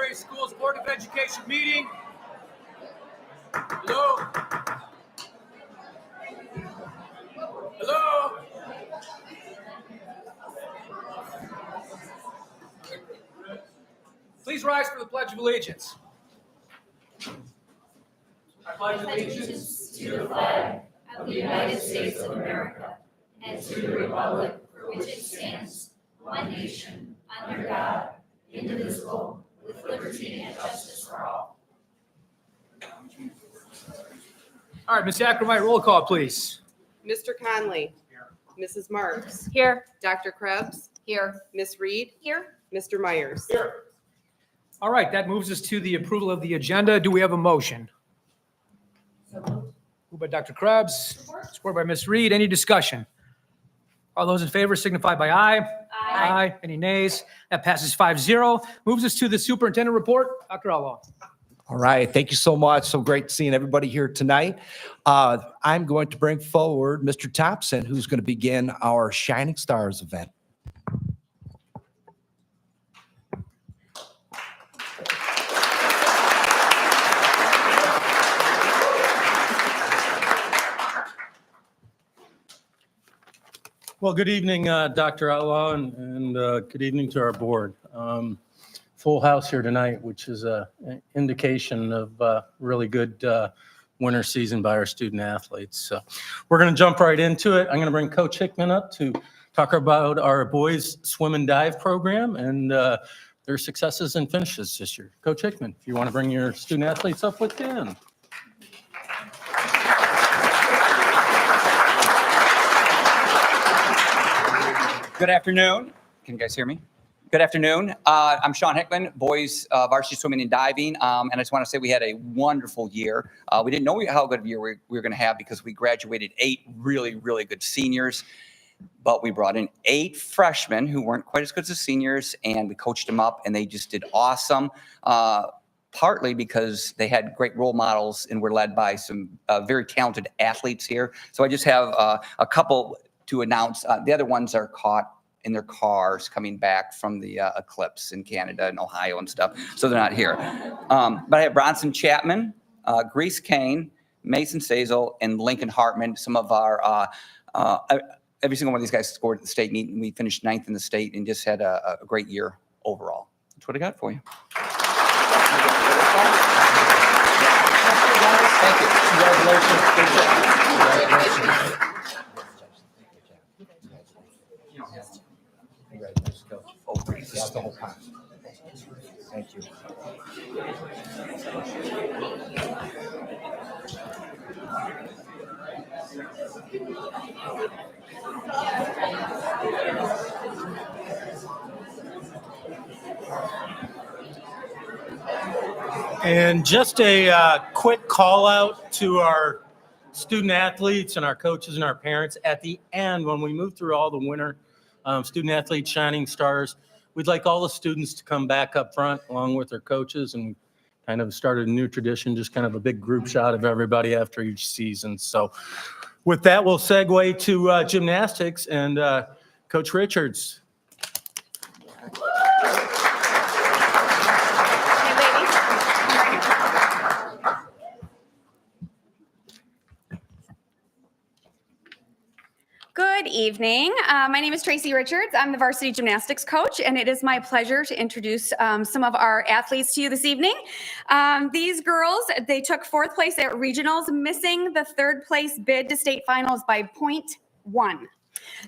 Area Schools Board of Education meeting. Hello? Hello? Please rise for the Pledge of Allegiance. I pledge allegiance to the flag of the United States of America and to the republic for which it stands, one nation, under God, indivisible, with liberty and justice for all. All right, Ms. Ackermite, roll call, please. Mr. Conley. Here. Mrs. Marks. Here. Dr. Krebs. Here. Ms. Reed. Here. Mr. Myers. Here. All right, that moves us to the approval of the agenda. Do we have a motion? Moved by Dr. Krebs, supported by Ms. Reed. Any discussion? All those in favor signify by aye. Aye. Any nays? That passes 5-0. Moves us to the superintendent report. Dr. Outlaw. All right. Thank you so much. So great seeing everybody here tonight. I'm going to bring forward Mr. Thompson, who's going to begin our Shining Stars event. Well, good evening, Dr. Outlaw, and good evening to our board. Full house here tonight, which is an indication of really good winter season by our student athletes. So we're going to jump right into it. I'm going to bring Coach Hickman up to talk about our boys swim and dive program and their successes and finishes this year. Coach Hickman, if you want to bring your student athletes up, we can. Good afternoon. Can you guys hear me? Good afternoon. I'm Sean Hickman, boys varsity swimming and diving. And I just want to say we had a wonderful year. We didn't know how good of a year we were going to have because we graduated 8 really, really good seniors. But we brought in 8 freshmen who weren't quite as good as the seniors, and we coached them up, and they just did awesome. Partly because they had great role models and were led by some very talented athletes here. So I just have a couple to announce. The other ones are caught in their cars coming back from the eclipse in Canada and Ohio and stuff. So they're not here. But I have Bronson Chapman, Grease Kane, Mason Sazel, and Lincoln Hartman. Some of our, every single one of these guys scored at the state meet, and we finished 9th in the state and just had a great year overall. That's what I got for you. Thank you. Congratulations. Congratulations, Coach. Oh, great. This is the whole time. Thank you. And just a quick call out to our student athletes and our coaches and our parents. At the end, when we move through all the winter student athletes shining stars, we'd like all the students to come back up front along with their coaches, and kind of started a new tradition, just kind of a big group shot of everybody after each season. So with that, we'll segue to gymnastics and Coach Richards. Good evening. My name is Tracy Richards. I'm the varsity gymnastics coach, and it is my pleasure to introduce some of our athletes to you this evening. These girls, they took 4th place at regionals, missing the 3rd place bid to state finals by 0.1.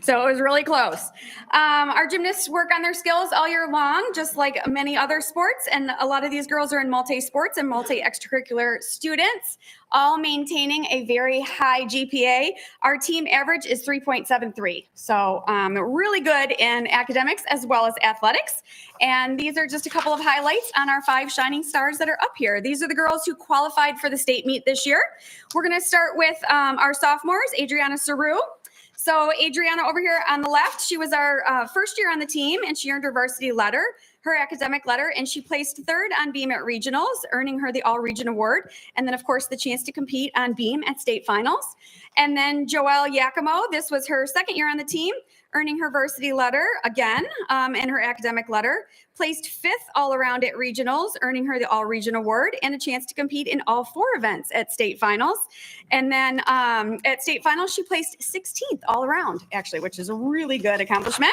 So it was really close. Our gymnasts work on their skills all year long, just like many other sports. And a lot of these girls are in multi-sports and multi-extracurricular students, all maintaining a very high GPA. Our team average is 3.73. So really good in academics as well as athletics. And these are just a couple of highlights on our 5 shining stars that are up here. These are the girls who qualified for the state meet this year. We're going to start with our sophomores, Adriana Saru. So Adriana over here on the left, she was our first year on the team, and she earned her varsity letter. her academic letter, and she placed third on beam at regionals, earning her the all-region award, and then, of course, the chance to compete on beam at state finals. And then Joelle Yakimo, this was her second year on the team, earning her varsity letter again, and her academic letter, placed fifth all around at regionals, earning her the all-region award and a chance to compete in all 4 events at state finals. And then at state finals, she placed 16th all around, actually, which is a really good accomplishment.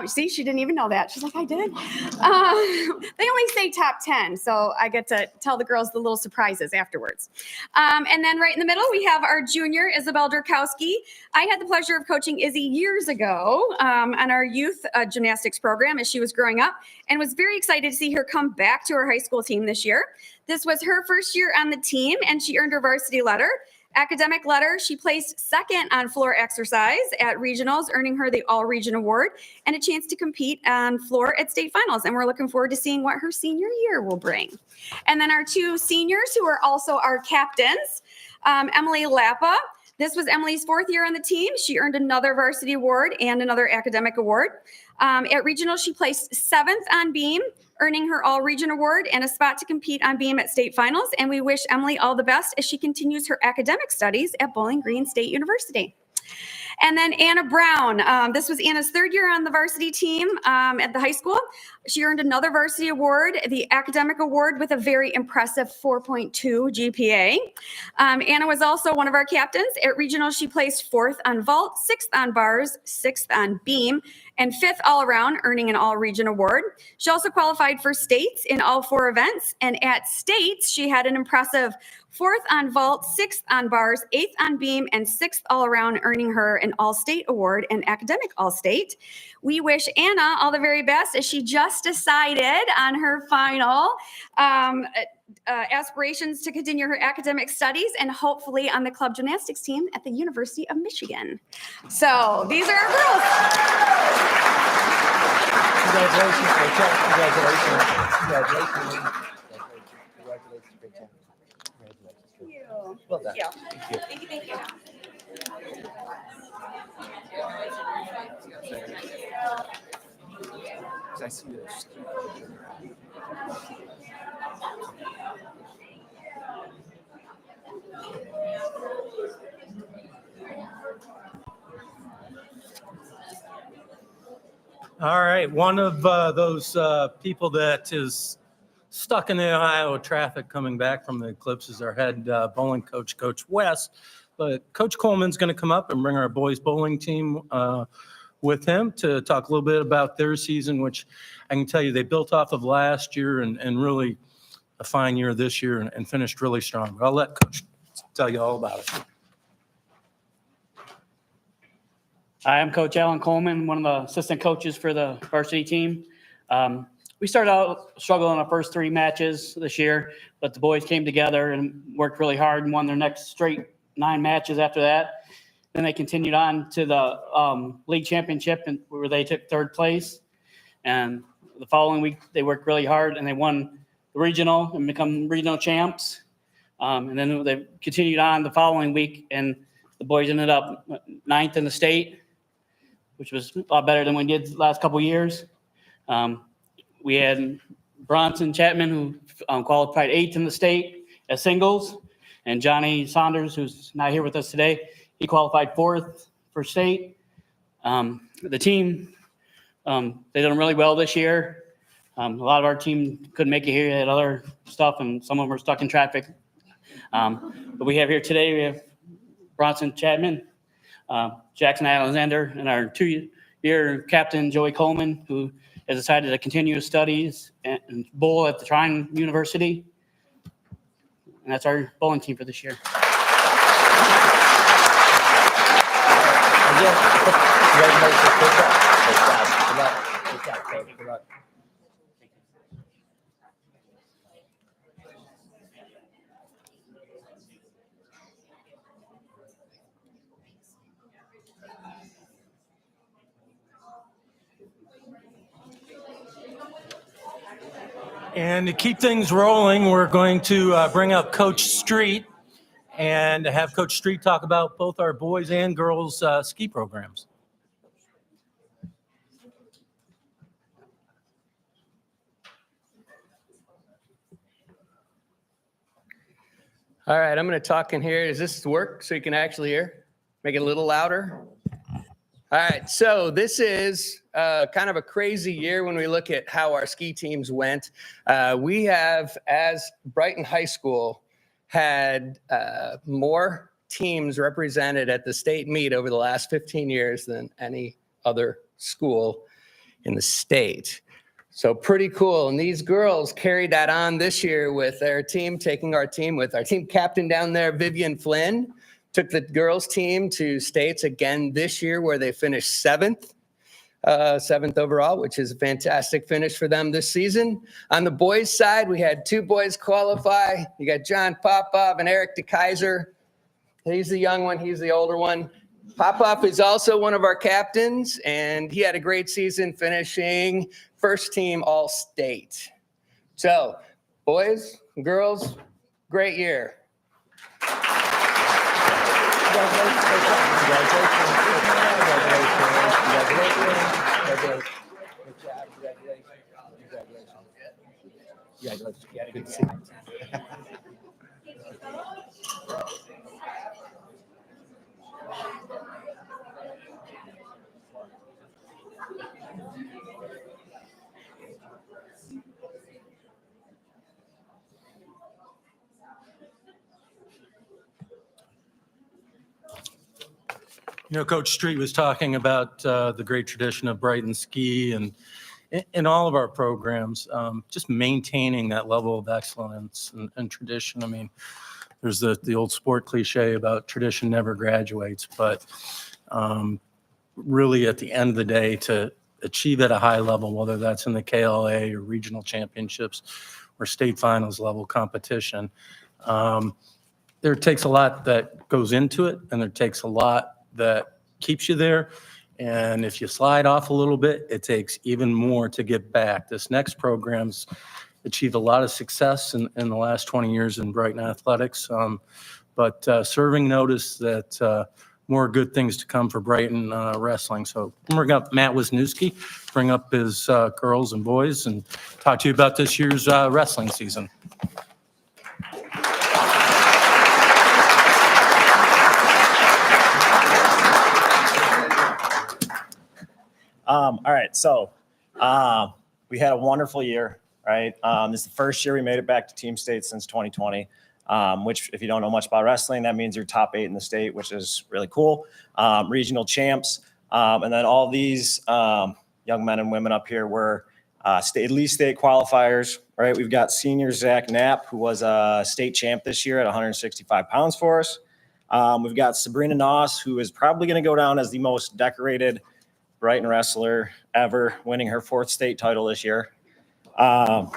See, she didn't even know that. She's like, I did. They only say top 10, so I get to tell the girls the little surprises afterwards. And then right in the middle, we have our junior, Isabel Durkowski. I had the pleasure of coaching Izzy years ago on our youth gymnastics program as she was growing up, and was very excited to see her come back to her high school team this year. This was her first year on the team, and she earned her varsity letter. Academic letter, she placed second on floor exercise at regionals, earning her the all-region award and a chance to compete on floor at state finals. And we're looking forward to seeing what her senior year will bring. And then our 2 seniors who are also our captains, Emily Lappa. This was Emily's 4th year on the team. She earned another varsity award and another academic award. At regional, she placed 7th on beam, earning her all-region award and a spot to compete on beam at state finals. And we wish Emily all the best as she continues her academic studies at Bowling Green State University. And then Anna Brown. This was Anna's 3rd year on the varsity team at the high school. She earned another varsity award, the academic award, with a very impressive 4.2 GPA. Anna was also one of our captains. At regional, she placed 4th on vault, 6th on bars, 6th on beam, and 5th all around, earning an all-region award. She also qualified for states in all 4 events. And at states, she had an impressive 4th on vault, 6th on bars, 8th on beam, and 6th all around, earning her an all-state award and academic all-state. We wish Anna all the very best as she just decided on her final aspirations to continue her academic studies and hopefully on the club gymnastics team at the University of Michigan. So these are our girls. Congratulations, Rachel. Congratulations. Congratulations. Congratulations, Rachel. Thank you. Well done. Thank you. Thank you. I see this. All right, one of those people that is stuck in the Ohio traffic coming back from the eclipse is our head bowling coach, Coach West. But Coach Coleman's going to come up and bring our boys bowling team with him to talk a little bit about their season, which I can tell you they built off of last year and really a fine year this year and finished really strong. But I'll let Coach tell you all about it. Hi, I'm Coach Alan Coleman, one of the assistant coaches for the varsity team. We started out struggling our first 3 matches this year, but the boys came together and worked really hard and won their next straight 9 matches after that. Then they continued on to the league championship where they took 3rd place. And the following week, they worked really hard and they won the regional and become regional champs. And then they continued on the following week and the boys ended up 9th in the state, which was a lot better than we did the last couple of years. We had Bronson Chapman, who qualified 8th in the state as singles, and Johnny Saunders, who's not here with us today, he qualified 4th for state. The team, they done really well this year. A lot of our team couldn't make it here, they had other stuff, and some of them were stuck in traffic. But we have here today, we have Bronson Chapman, Jackson Alexander, and our 2-year captain, Joey Coleman, who has decided to continue his studies and bowl at the Trine University. And that's our bowling team for this year. Congratulations. Good job. Good luck. Good job, Coach. Good luck. And to keep things rolling, we're going to bring up Coach Street and have Coach Street talk about both our boys and girls ski programs. All right, I'm going to talk in here. Does this work so you can actually hear? Make it a little louder. All right, so this is kind of a crazy year when we look at how our ski teams went. We have, as Brighton High School, had more teams represented at the state meet over the last 15 years than any other school in the state. So pretty cool. And these girls carried that on this year with their team, taking our team with our team captain down there, Vivian Flynn, took the girls team to states again this year where they finished seventh overall, which is a fantastic finish for them this season. On the boys side, we had 2 boys qualify. You got John Popov and Eric DeKaiser. He's the young one, he's the older one. Popov is also one of our captains, and he had a great season finishing first team all-state. So, boys, girls, great year. You know, Coach Street was talking about the great tradition of Brighton Ski and in all of our programs, just maintaining that level of excellence and tradition. I mean, there's the old sport cliche about tradition never graduates, but really at the end of the day, to achieve at a high level, whether that's in the KLA or regional championships or state finals level competition, there takes a lot that goes into it, and there takes a lot that keeps you there. And if you slide off a little bit, it takes even more to get back. This next program's achieved a lot of success in the last 20 years in Brighton athletics, but serving notice that more good things to come for Brighton wrestling. So I'm bring up Matt Wisniewski, bring up his girls and boys, and talk to you about this year's wrestling season. All right, so we had a wonderful year, right? This is the first year we made it back to team state since 2020, which if you don't know much about wrestling, that means you're top 8 in the state, which is really cool. Regional champs, and then all these young men and women up here were at least state qualifiers, right? We've got senior Zach Knapp, who was a state champ this year at 165 pounds for us. We've got Sabrina Noss, who is probably going to go down as the most decorated Brighton wrestler ever, winning her 4th state title this year. Our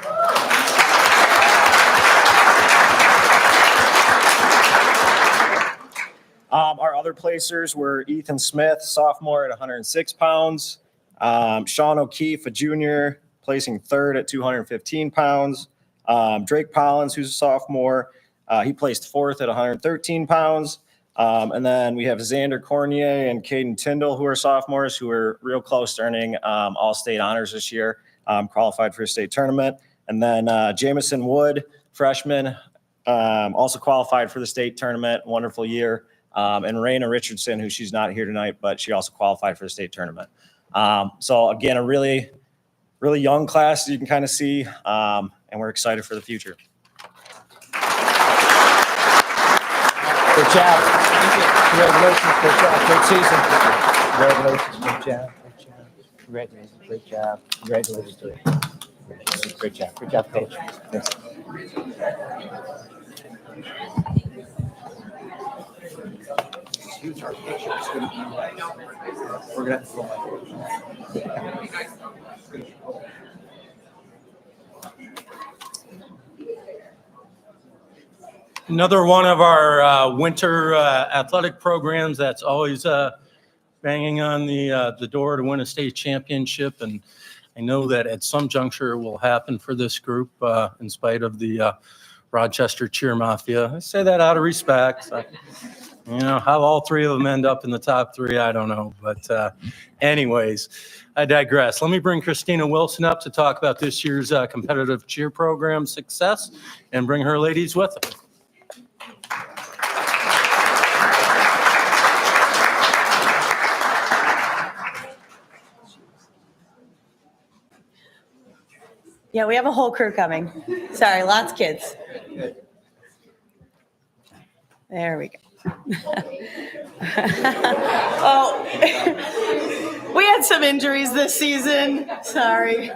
other placers were Ethan Smith, sophomore at 106 pounds. Sean O'Keefe, a junior, placing 3rd at 215 pounds. Drake Pollins, who's a sophomore, he placed 4th at 113 pounds. And then we have Xander Cornier and Caden Tyndall, who are sophomores, who are real close to earning all-state honors this year, qualified for a state tournament. And then Jamison Wood, freshman, also qualified for the state tournament, wonderful year. And Raina Richardson, who she's not here tonight, but she also qualified for the state tournament. So again, a really, really young class, as you can kind of see, and we're excited for the future. Good job. Congratulations. Good job. Great season. Congratulations. Good job. Good job. Congratulations. Great job. Congratulations. Great job. Good job, Coach. Yes. Huge our picture. It's going to be we're going to have to film Another one of our winter athletic programs that's always banging on the door to win a state championship. And I know that at some juncture it will happen for this group in spite of the Rochester cheer mafia. I say that out of respect. You know, how all 3 of them end up in the top 3, I don't know. But anyways, I digress. Let me bring Christina Wilson up to talk about this year's competitive cheer program success and bring her ladies with her. Yeah, we have a whole crew coming. Sorry, lots of kids. There we go. Oh, we had some injuries this season. Sorry.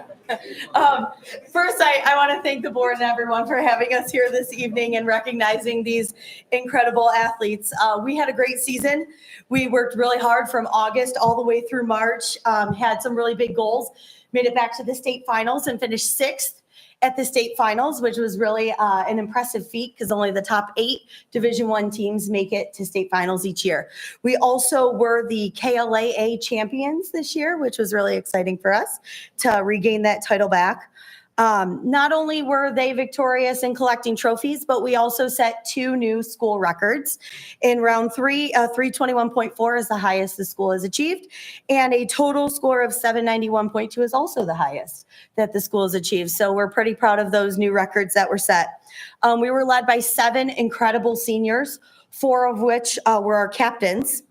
First, I want to thank the board and everyone for having us here this evening and recognizing these incredible athletes. We had a great season. We worked really hard from August all the way through March, had some really big goals, made it back to the state finals and finished 6th at the state finals, which was really an impressive feat because only the top 8 Division I teams make it to state finals each year. We also were the KLAA champions this year, which was really exciting for us to regain that title back. Not only were they victorious in collecting trophies, but we also set 2 new school records. In round 3, 321.4 is the highest the school has achieved, and a total score of 791.2 is also the highest that the school has achieved. So we're pretty proud of those new records that were set. We were led by 7 incredible seniors, 4 of which were our captains.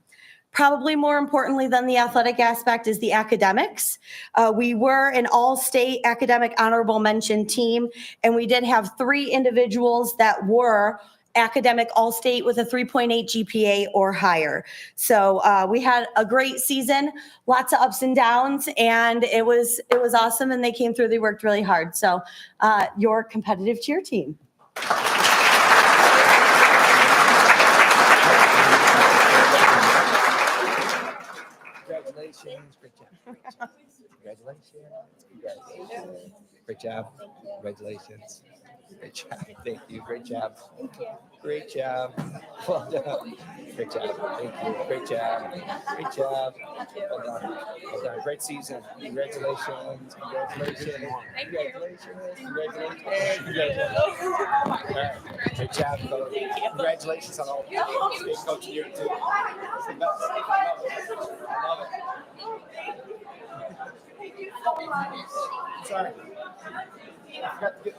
Probably more importantly than the athletic aspect is the academics. We were an all-state academic honorable mention team, and we did have 3 individuals that were academic all-state with a 3.8 GPA or higher. So we had a great season, lots of ups and downs, and it was awesome, and they came through. They worked really hard. So your competitive cheer team. Congratulations. Great job. Congratulations. Great job. Congratulations. Great job. Thank you. Great job. Great job. Well done. Great job. Thank you. Great job. Great job. Well done. Well done. Great season. Congratulations. Congratulations. Congratulations. Congratulations. Congratulations. All right. Great job, coach. Congratulations on all state coach year too. It's the best. I love it. Sorry. I forgot to get.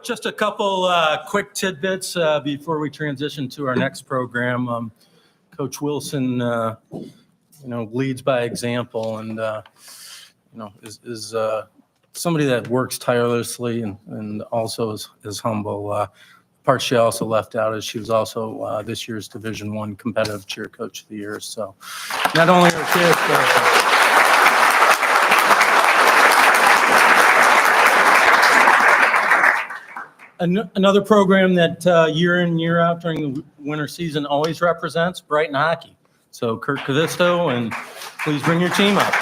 Just a couple quick tidbits before we transition to our next program. Coach Wilson, leads by example, and is somebody that works tirelessly and also is humble. Part she also left out is she was also this year's Division I competitive cheer coach of the year. So not only her kids, but another program that year in, year out during the winter season always represents Brighton Hockey. So Kurt Kavisto, and please bring your team up.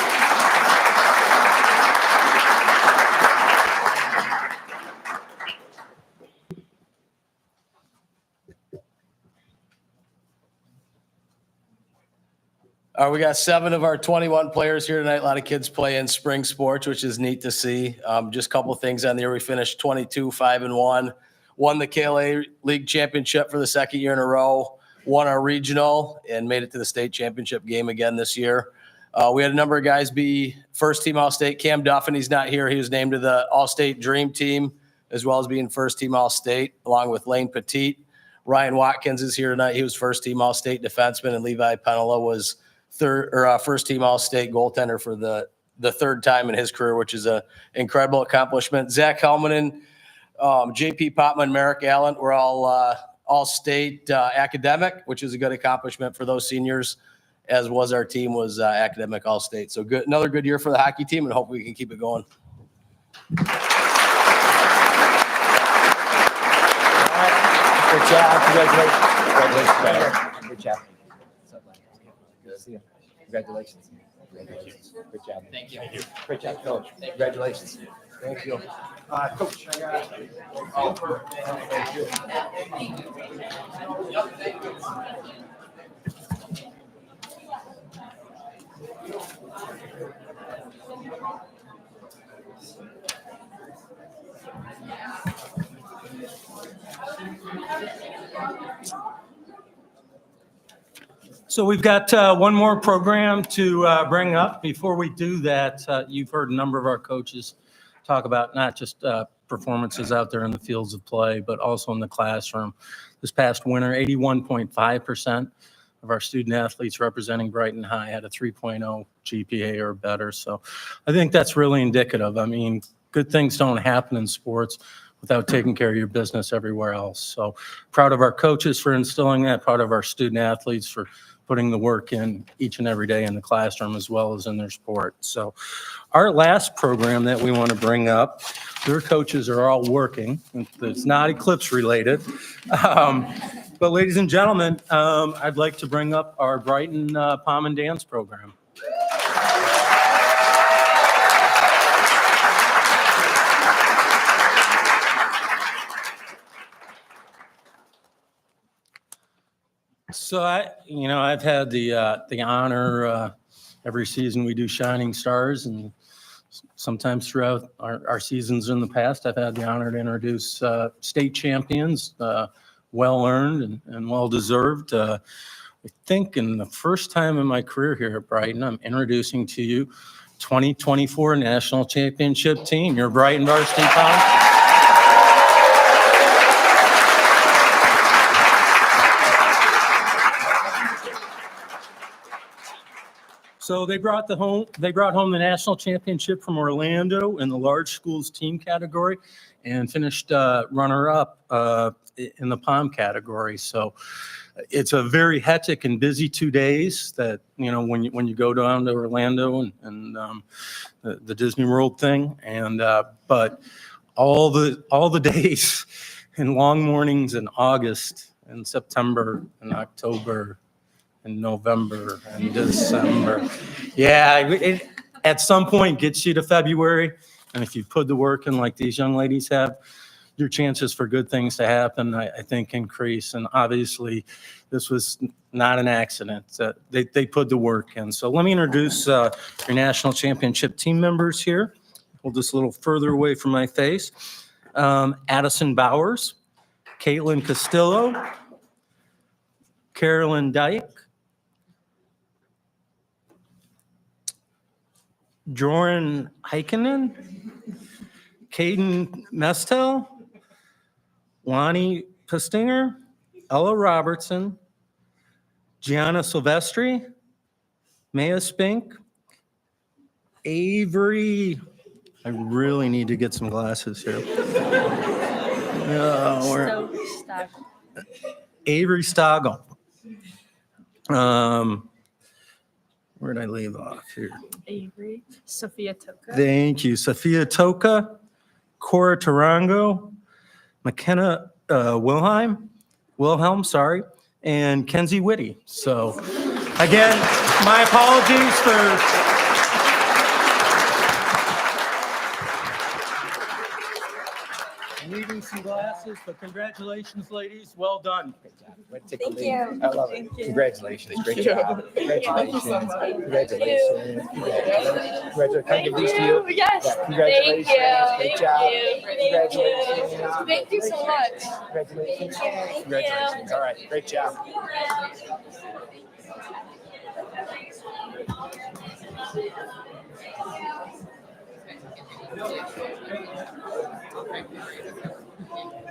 We got 7 of our 21 players here tonight. A lot of kids playing spring sports, which is neat to see. Just a couple of things on the year. We finished 22-5-1, won the KLA League Championship for the 2nd year in a row, won our regional, and made it to the state championship game again this year. We had a number of guys be first team All-State. Cam Duffin, he's not here. He was named to the All-State Dream Team, as well as being first team All-State, along with Lane Petit. Ryan Watkins is here tonight. He was first team All-State defenseman, and Levi Penola was first team All-State goaltender for the 3rd time in his career, which is an incredible accomplishment. Zach Helmanen, JP Popman, Merrick Allen were all-state academic, which is a good accomplishment for those seniors, as was our team was academic All-State. So good, another good year for the hockey team, and hope we can keep it going. Good job. Congratulations. Congratulations. Good job. Good to see you. Congratulations. Congratulations. Good job. Thank you. Great job, coach. Congratulations. Thank you. Coach, I got thank you. So we've got one more program to bring up. Before we do that, you've heard a number of our coaches talk about not just performances out there in the fields of play, but also in the classroom. This past winter, 81.5% of our student athletes representing Brighton High had a 3.0 GPA or better. So I think that's really indicative. I mean, good things don't happen in sports without taking care of your business everywhere else. So proud of our coaches for instilling that, proud of our student athletes for putting the work in each and every day in the classroom as well as in their sport. So our last program that we want to bring up, their coaches are all working. It's not Eclipse related. But ladies and gentlemen, I'd like to bring up our Brighton Pom and Dance program. So I've had the honor every season we do Shining Stars, and sometimes throughout our seasons in the past, I've had the honor to introduce state champions, well earned and well deserved. I think in the first time in my career here at Brighton, I'm introducing to you 2024 National Championship team, your Brighton Varsity Pom. So they brought home the national championship from Orlando in the large schools team category and finished runner-up in the Pom category. So it's a very hectic and busy 2 days that, when you go down to Orlando and the Disney World thing. And but all the days and long mornings in August and September and October and November and December. Yeah, it at some point gets you to February. And if you put the work in like these young ladies have, your chances for good things to happen, I think, increase. And obviously, this was not an accident. They put the work in. So let me introduce your national championship team members here. Hold this a little further away from my face. Addison Bowers, Caitlin Castillo, Carolyn Dyke, Joran Heikkinen, Caden Mestel, Lonnie Pastinger, Ella Robertson, Gianna Silvestri, Maya Spink, Avery. I really need to get some glasses here. Avery Stoggle. Where did I leave off here? Avery, Sophia Toka. Thank you. Sophia Toka, Cora Tarango, McKenna Wilhelm, and Kenzie Whitty. So again, my apologies for needing some glasses, but congratulations, ladies. Well done. Thank you. I love it. Congratulations. Great job. Congratulations. Congratulations. Congratulations. Can I give these to you? Yes. Yeah, congratulations. Thank Great job. you. Congratulations. Thank you so much. Congratulations. Congratulations. All right. Great job.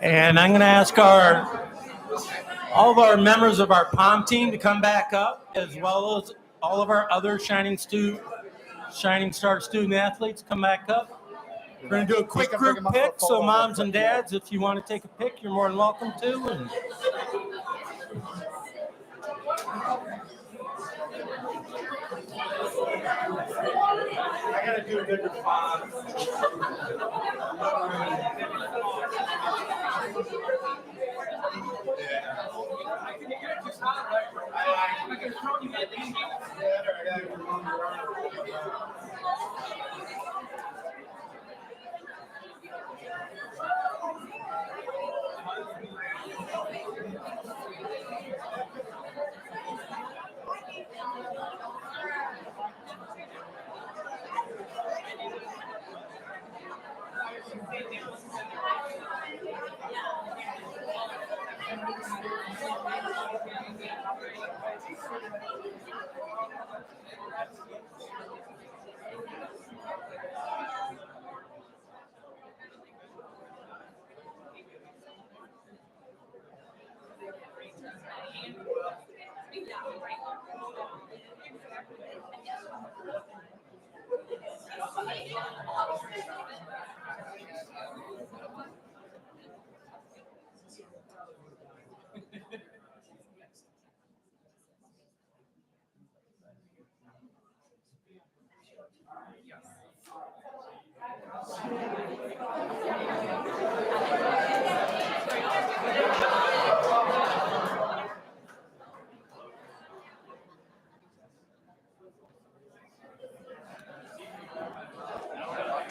And I'm going to ask all of our members of our Pom team to come back up, as well as all of our other Shining Star student athletes come back up. We're going to do a quick group pic, so moms and dads, if you want to take a pic, you're more than welcome to. And I got to do a bigger font.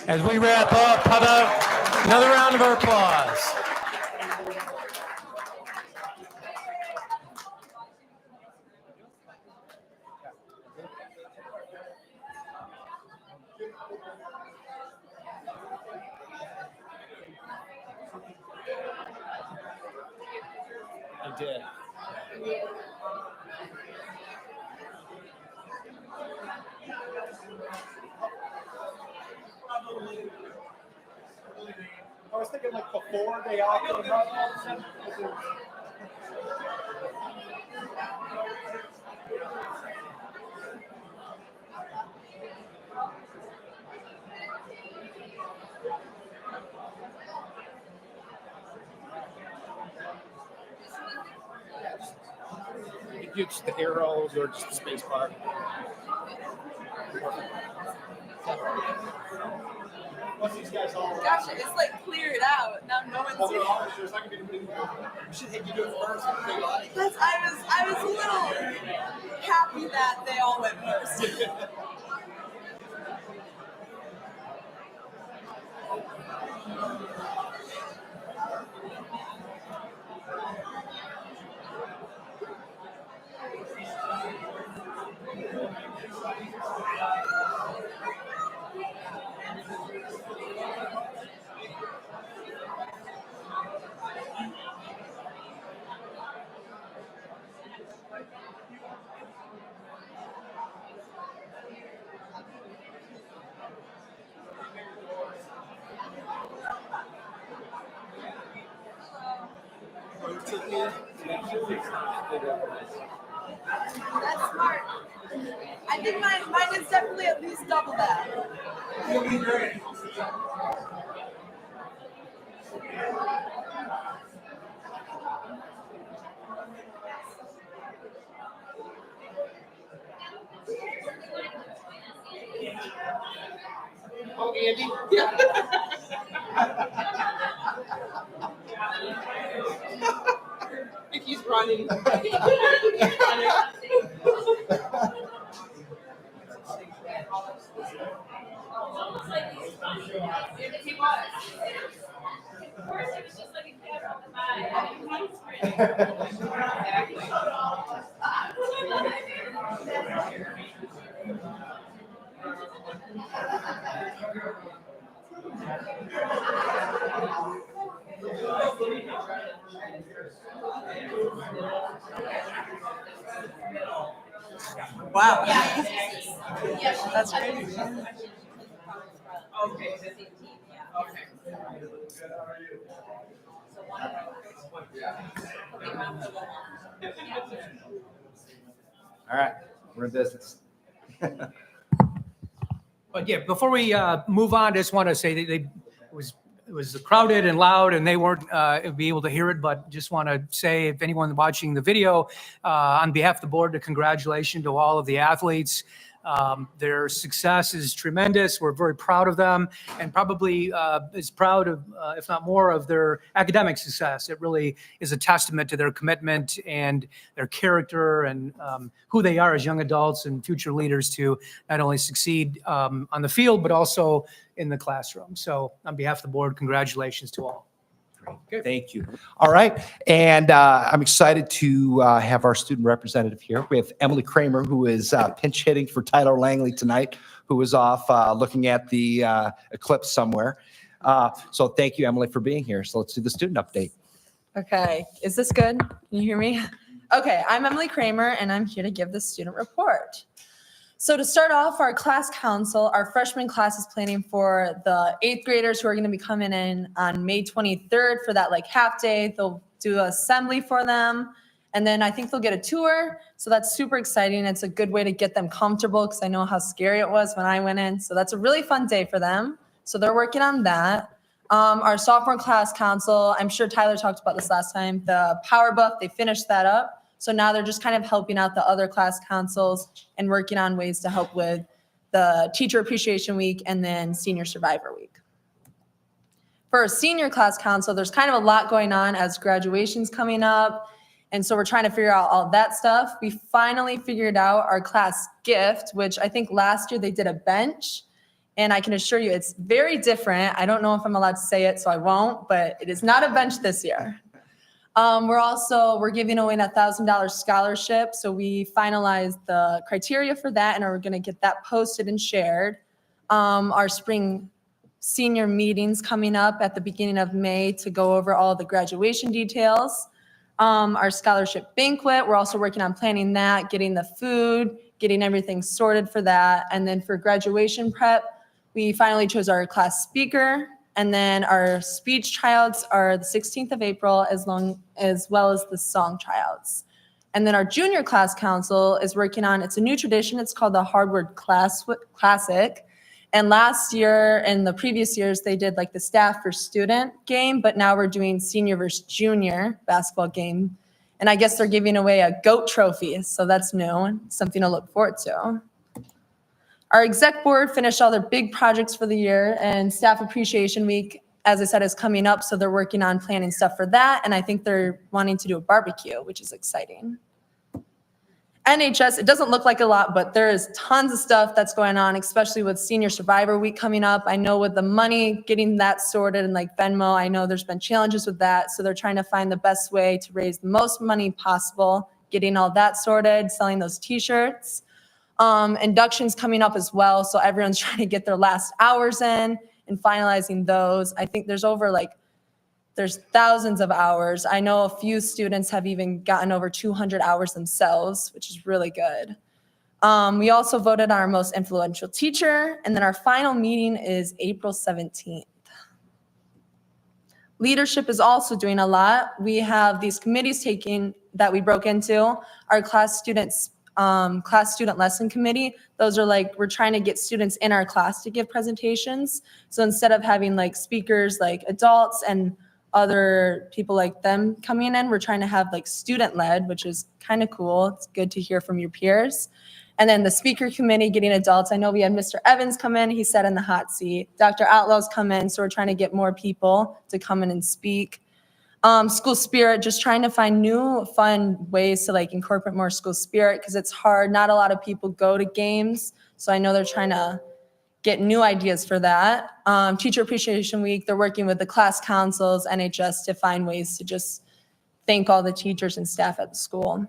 As we wrap up, how about another round of applause? I did. I was thinking like before they all came up. It's the arrows or just the space bar. Once these guys all. Gosh, it's like cleared out. Now no one's here. We should hit you do it first. I was a little happy that they all went first. That's smart. I think mine is definitely at least double that. Oh, Andy? Yeah. I think he's running. Wow. That's crazy. Okay. All right, we're in business. But yeah, before we move on, I just want to say that it was crowded and loud, and they weren't be able to hear it. But just want to say, if anyone watching the video, on behalf of the board, congratulations to all of the athletes. Their success is tremendous. We're very proud of them, and probably as proud of, if not more, of their academic success. It really is a testament to their commitment and their character and who they are as young adults and future leaders to not only succeed on the field, but also in the classroom. So on behalf of the board, congratulations to all. Great. Thank you. All right. And I'm excited to have our student representative here. We have Emily Kramer, who is pinch hitting for Tyler Langley tonight, who is off looking at the eclipse somewhere. So thank you, Emily, for being here. So let's do the student update. Okay, is this good? Can you hear me? Okay, I'm Emily Kramer, and I'm here to give the student report. So to start off, our class council, our freshman class is planning for the 8th graders who are going to be coming in on May 23rd for that like half day. They'll do an assembly for them. And then I think they'll get a tour. So that's super exciting. It's a good way to get them comfortable because I know how scary it was when I went in. So that's a really fun day for them. So they're working on that. Our sophomore class council, I'm sure Tyler talked about this last time, the Power Buff, they finished that up. So now they're just kind of helping out the other class councils and working on ways to help with the Teacher Appreciation Week and then Senior Survivor Week. For our senior class council, there's kind of a lot going on as graduation's coming up. And so we're trying to figure out all that stuff. We finally figured out our class gift, which I think last year they did a bench. And I can assure you it's very different. I don't know if I'm allowed to say it, so I won't, but it is not a bench this year. We're giving away a $1,000 scholarship. So we finalized the criteria for that and are going to get that posted and shared. Our spring senior meetings coming up at the beginning of May to go over all the graduation details. Our scholarship banquet, we're also working on planning that, getting the food, getting everything sorted for that. And then for graduation prep, we finally chose our class speaker. And then our speech tryouts are the 16th of April, as well as the song tryouts. And then our junior class council is working on, it's a new tradition, it's called the Hardware Classic. And last year and the previous years, they did like the staff versus student game, but now we're doing senior versus junior basketball game. And I guess they're giving away a GOAT trophy, so that's new and something to look forward to. Our exec board finished all their big projects for the year, and Staff Appreciation Week, as I said, is coming up, so they're working on planning stuff for that, and I think they're wanting to do a barbecue, which is exciting. NHS, it doesn't look like a lot, but there is tons of stuff that's going on, especially with Senior Survivor Week coming up. I know with the money, getting that sorted and like Venmo, I know there's been challenges with that, so they're trying to find the best way to raise the most money possible, getting all that sorted, selling those t-shirts. Inductions coming up as well, so everyone's trying to get their last hours in and finalizing those. I think there's thousands of hours. I know a few students have even gotten over 200 hours themselves, which is really good. We also voted on our most influential teacher, and then our final meeting is April 17th. Leadership is also doing a lot. We have these committees that we broke into. Our class student lesson committee. Those are like, we're trying to get students in our class to give presentations. So instead of having like speakers like adults and other people like them coming in, we're trying to have like student led, which is kind of cool. It's good to hear from your peers. And then the speaker committee, getting adults. I know we had Mr. Evans come in, he sat in the hot seat. Dr. Outlaw's come in, so we're trying to get more people to come in and speak. School spirit, just trying to find new fun ways to like incorporate more school spirit because it's hard. Not a lot of people go to games. So I know they're trying to get new ideas for that. Teacher Appreciation Week, they're working with the class councils, NHS to find ways to just thank all the teachers and staff at the school.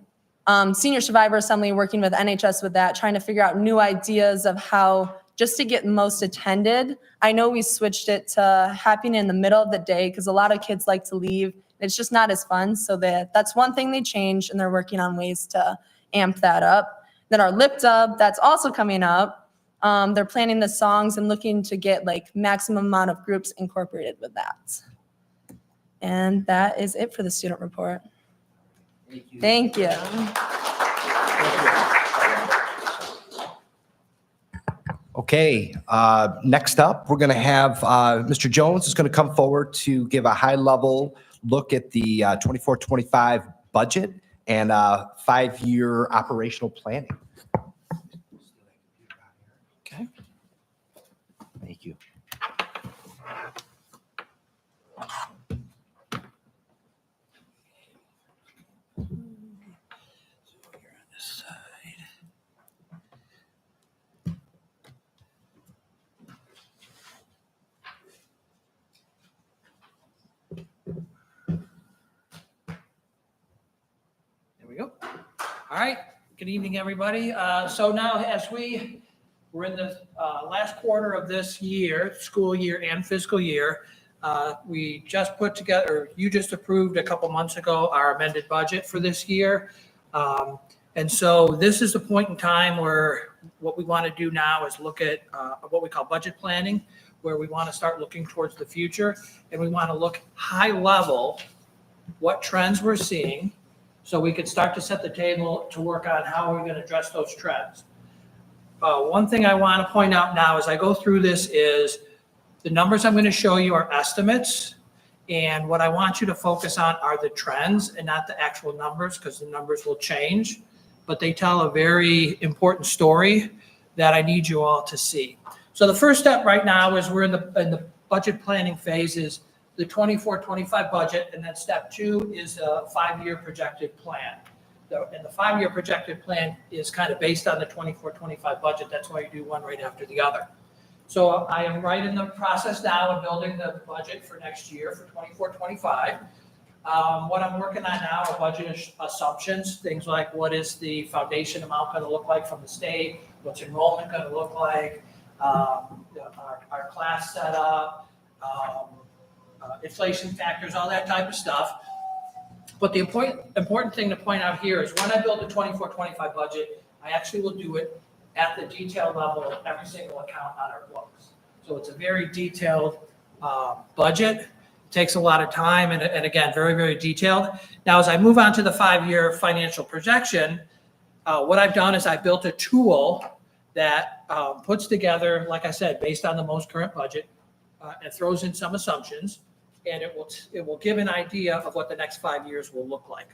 Senior Survivor Assembly, working with NHS with that, trying to figure out new ideas of how just to get most attended. I know we switched it to happening in the middle of the day because a lot of kids like to leave. It's just not as fun. So that's one thing they changed, and they're working on ways to amp that up. Then our lip dub, that's also coming up. They're planning the songs and looking to get like maximum amount of groups incorporated with that. And that is it for the student report. Thank you. Okay, next up, we're going to have Mr. Jones is going to come forward to give a high-level look at the 24-25 budget and 5-year operational planning. Okay. Thank you. There we go. All right. Good evening, everybody. So now as we're in the last quarter of this year, school year and fiscal year, we just put together, or you just approved a couple months ago, our amended budget for this year. And so this is the point in time where what we want to do now is look at what we call budget planning, where we want to start looking towards the future. And we want to look high level, what trends we're seeing, so we could start to set the table to work on how we're going to address those trends. One thing I want to point out now as I go through this is the numbers I'm going to show you are estimates. And what I want you to focus on are the trends and not the actual numbers, because the numbers will change. But they tell a very important story that I need you all to see. So the first step right now is we're in the budget planning phase is the 24-25 budget. And then step 2 is a 5-year projected plan. And the 5-year projected plan is kind of based on the 24-25 budget. That's why you do one right after the other. So I am right in the process now of building the budget for next year for 24-25. What I'm working on now are budget assumptions, things like what is the foundation amount going to look like from the state, what's enrollment going to look like, our class setup, inflation factors, all that type of stuff. But the important thing to point out here is when I build the 24-25 budget, I actually will do it at the detail level of every single account on our books. So it's a very detailed budget. It takes a lot of time and again, very, very detailed. Now, as I move on to the 5-year financial projection, what I've done is I built a tool that puts together, like I said, based on the most current budget, and throws in some assumptions, and it will give an idea of what the next 5 years will look like.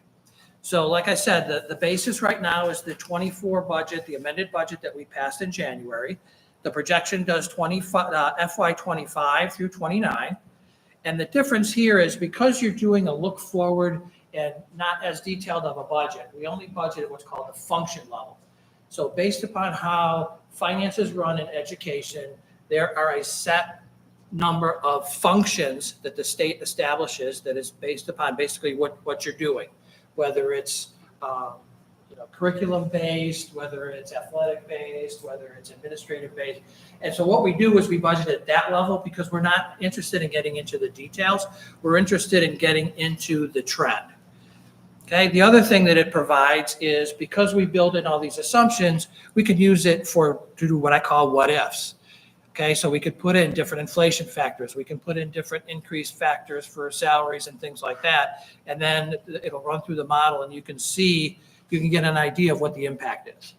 So like I said, the basis right now is the 24 budget, the amended budget that we passed in January. The projection does FY 25 through 29. And the difference here is because you're doing a look forward and not as detailed of a budget, we only budget at what's called the function level. So based upon how finances run in education, there are a set number of functions that the state establishes that is based upon basically what you're doing. Whether it's curriculum-based, whether it's athletic-based, whether it's administrative-based. And so what we do is we budget at that level because we're not interested in getting into the details. We're interested in getting into the trend. Okay, the other thing that it provides is because we build in all these assumptions, we can use it to do what I call what ifs. Okay, so we could put in different inflation factors. We can put in different increase factors for salaries and things like that. And then it'll run through the model and you can get an idea of what the impact is.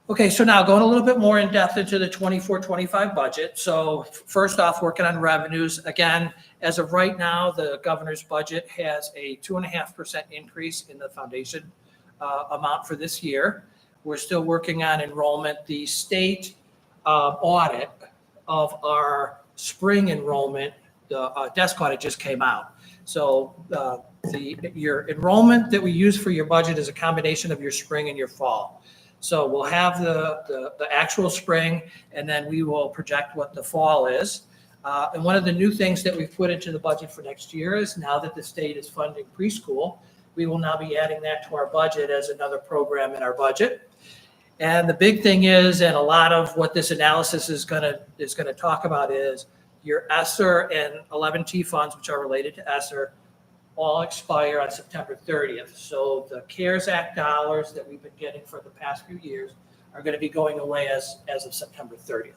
Okay, so now going a little bit more in depth into the 24-25 budget. So first off, working on revenues. Again, as of right now, the governor's budget has a 2.5% increase in the foundation amount for this year. We're still working on enrollment. The state audit of our spring enrollment, the desk audit just came out. So your enrollment that we use for your budget is a combination of your spring and your fall. So we'll have the actual spring, and then we will project what the fall is. And one of the new things that we've put into the budget for next year is now that the state is funding preschool, we will now be adding that to our budget as another program in our budget. And the big thing is, and a lot of what this analysis is going to talk about is your ESSER and 11T funds, which are related to ESSER, all expire on September 30th. So the CARES Act dollars that we've been getting for the past few years are going to be going away as of September 30th.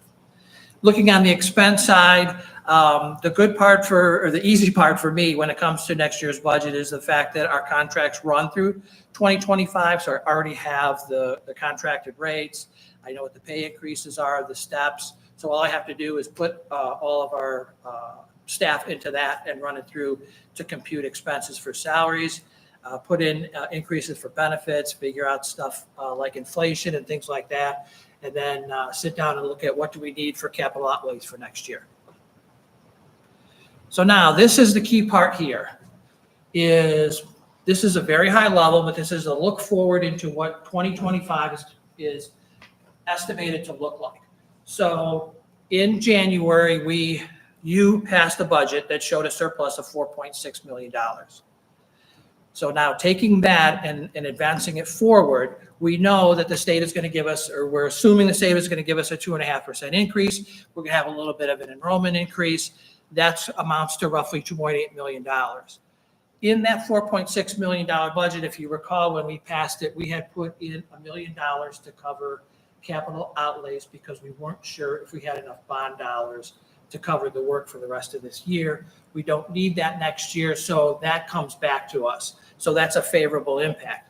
Looking on the expense side, the good part or the easy part for me when it comes to next year's budget is the fact that our contracts run through 2025. So I already have the contracted rates. I know what the pay increases are, the steps. So all I have to do is put all of our staff into that and run it through to compute expenses for salaries, put in increases for benefits, figure out stuff like inflation and things like that, and then sit down and look at what do we need for capital outlays for next year. So now this is the key part here. This is a very high level, but this is a look forward into what 2025 is estimated to look like. So in January, you passed a budget that showed a surplus of $4.6 million. So now taking that and advancing it forward, we know that the state is going to give us, or we're assuming the state is going to give us a 2.5% increase. We're going to have a little bit of an enrollment increase. That amounts to roughly $2.8 million. In that $4.6 million budget, if you recall, when we passed it, we had put in $1 million to cover capital outlays because we weren't sure if we had enough bond dollars to cover the work for the rest of this year. We don't need that next year, so that comes back to us. So that's a favorable impact.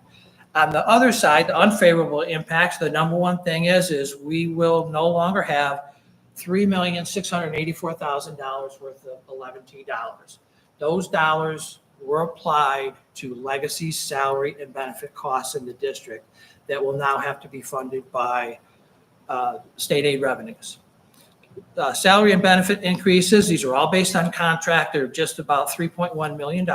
On the other side, the unfavorable impacts, the number one thing is we will no longer have $3,684,000 worth of 11T dollars. Those dollars were applied to legacy salary and benefit costs in the district that will now have to be funded by state aid revenues. Salary and benefit increases, these are all based on contract, they're just about $3.1 million.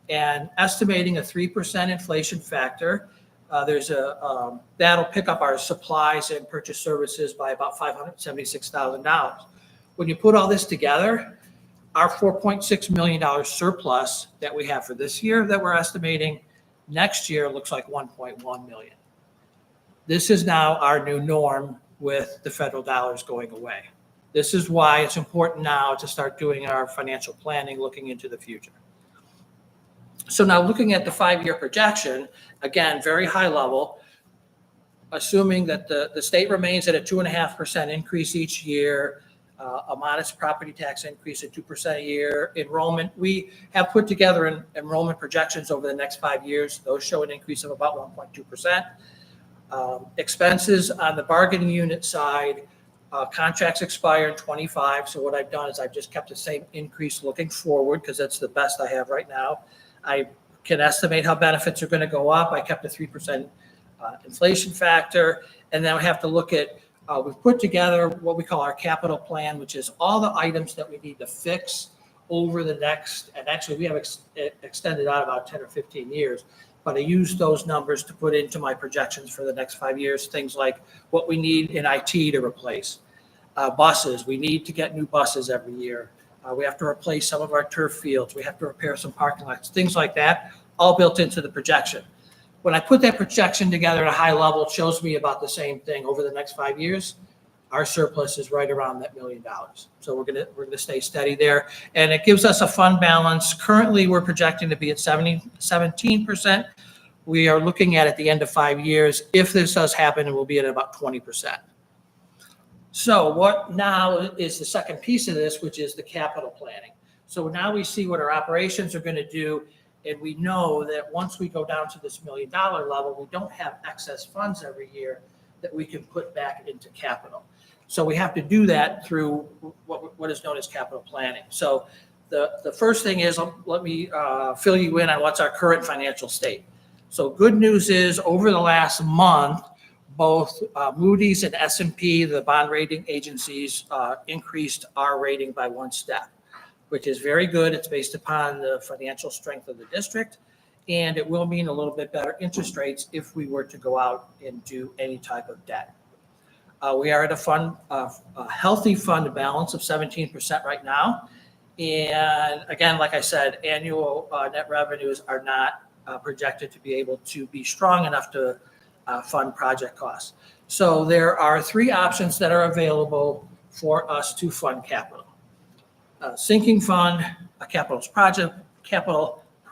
And estimating a 3% inflation factor, that'll pick up our supplies and purchase services by about $576,000. When you put all this together, our $4.6 million surplus that we have for this year that we're estimating next year looks like $1.1 million. This is now our new norm with the federal dollars going away. This is why it's important now to start doing our financial planning, looking into the future. So now looking at the 5-year projection, again, very high level, assuming that the state remains at a 2.5% increase each year, a modest property tax increase at 2% a year. Enrollment, we have put together enrollment projections over the next 5 years. Those show an increase of about 1.2%. Expenses on the bargaining unit side, contracts expire in 25. So what I've done is I've just kept the same increase looking forward because that's the best I have right now. I can estimate how benefits are going to go up. I kept a 3% inflation factor. And then I have to look at, we've put together what we call our capital plan, which is all the items that we need to fix over the next, and actually we have extended out about 10 or 15 years, but I use those numbers to put into my projections for the next 5 years, things like what we need in IT to replace. Buses, we need to get new buses every year. We have to replace some of our turf fields. We have to repair some parking lots, things like that, all built into the projection. When I put that projection together at a high level, it shows me about the same thing over the next 5 years. Our surplus is right around that $1 million. So we're gonna stay steady there. And it gives us a fund balance. Currently, we're projecting to be at 17%. We are looking at the end of 5 years. If this does happen, it will be at about 20%. So what now is the second piece of this, which is the capital planning. So now we see what our operations are gonna do. And we know that once we go down to this $1 million level, we don't have excess funds every year that we can put back into capital. So we have to do that through what is known as capital planning. So the first thing is, let me fill you in on what's our current financial state. So good news is over the last month, both Moody's and S&P, the bond rating agencies, increased our rating by 1 step, which is very good. It's based upon the financial strength of the district, and it will mean a little bit better interest rates if we were to go out and do any type of debt. We are at a healthy fund balance of 17% right now. And again, like I said, annual net revenues are not projected to be able to be strong enough to fund project costs. So there are 3 options that are available for us to fund capital. Sinking fund, a capital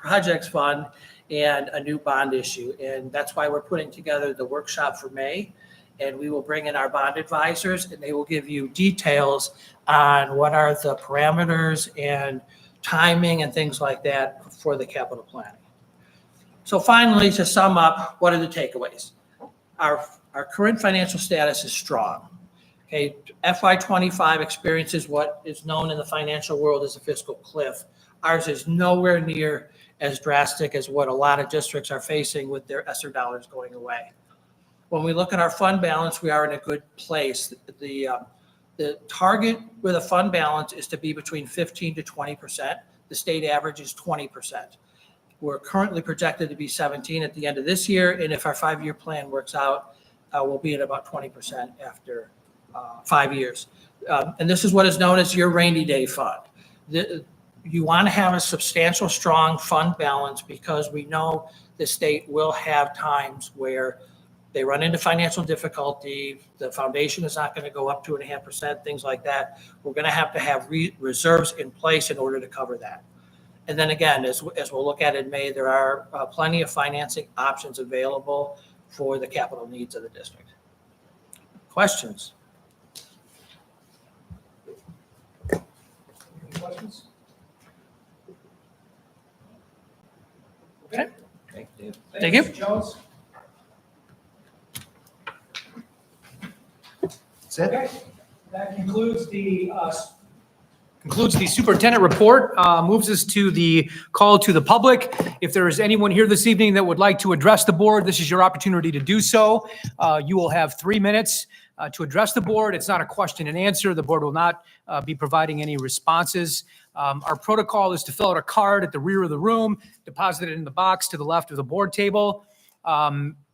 projects fund, and a new bond issue. And that's why we're putting together the workshop for May. And we will bring in our bond advisors, and they will give you details on what are the parameters and timing and things like that for the capital planning. So finally, to sum up, what are the takeaways? Our current financial status is strong. Okay, FY25 experiences what is known in the financial world as a fiscal cliff. Ours is nowhere near as drastic as what a lot of districts are facing with their ESSER dollars going away. When we look at our fund balance, we are in a good place. The target with a fund balance is to be between 15 to 20%. The state average is 20%. We're currently projected to be 17 at the end of this year, and if our 5-year plan works out, we'll be at about 20% after 5 years. And this is what is known as your rainy day fund. You want to have a substantial, strong fund balance because we know the state will have times where they run into financial difficulty. The foundation is not going to go up 2.5%, things like that. We're going to have reserves in place in order to cover that. And then again, as we'll look at in May, there are plenty of financing options available for the capital needs of the district. Questions? Thank you. Mr. Jones. That's it. Okay, that concludes the superintendent report. Moves us to the call to the public. If there is anyone here this evening that would like to address the board, this is your opportunity to do so. You will have 3 minutes to address the board. It's not a question and answer. The board will not be providing any responses. Our protocol is to fill out a card at the rear of the room, deposit it in the box to the left of the board table.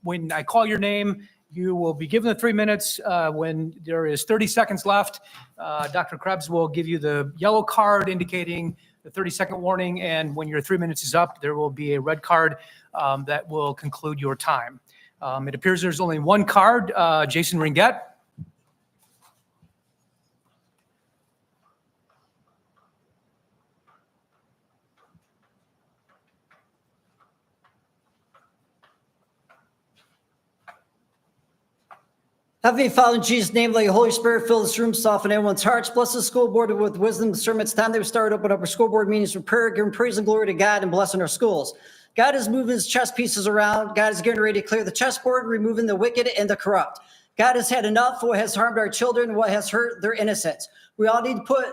When I call your name, you will be given the 3 minutes. When there is 30 seconds left, Dr. Krebs will give you the yellow card indicating the 30-second warning. And when your 3 minutes is up, there will be a red card that will conclude your time. It appears there's only one card. Jason Ringette. Heavenly Father, in Jesus' name, let your Holy Spirit fill this room, soften everyone's hearts. Bless the school board with wisdom, discernment. It's time they start open up our school board meetings for prayer, giving praise and glory to God and blessing our schools. God is moving his chess pieces around. God is getting ready to clear the chessboard, removing the wicked and the corrupt. God has had enough of what has harmed our children, what has hurt their innocence. We all need to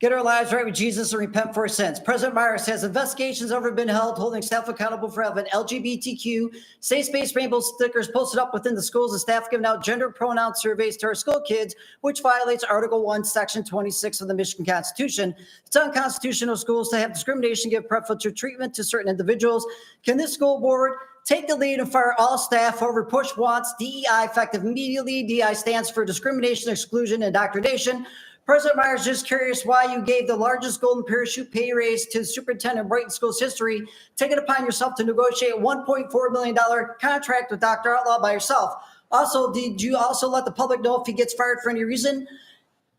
get our lives right with Jesus and repent for our sins. President Myers, has investigations ever been held holding staff accountable for having LGBTQ, safe space rainbow stickers posted up within the schools and staff giving out gender pronoun surveys to our school kids, which violates Article 1, Section 26 of the Michigan Constitution? It's unconstitutional schools to have discrimination, give preferential treatment to certain individuals. Can this school board take the lead and fire all staff? However, Push wants DEI effective immediately. DEI stands for discrimination, exclusion, and indoctrination. President Myers, just curious why you gave the largest golden parachute pay raise to the superintendent of Brighton Schools history, taking it upon yourself to negotiate a $1.4 million contract with Dr. Outlaw by yourself. Also, did you also let the public know if he gets fired for any reason,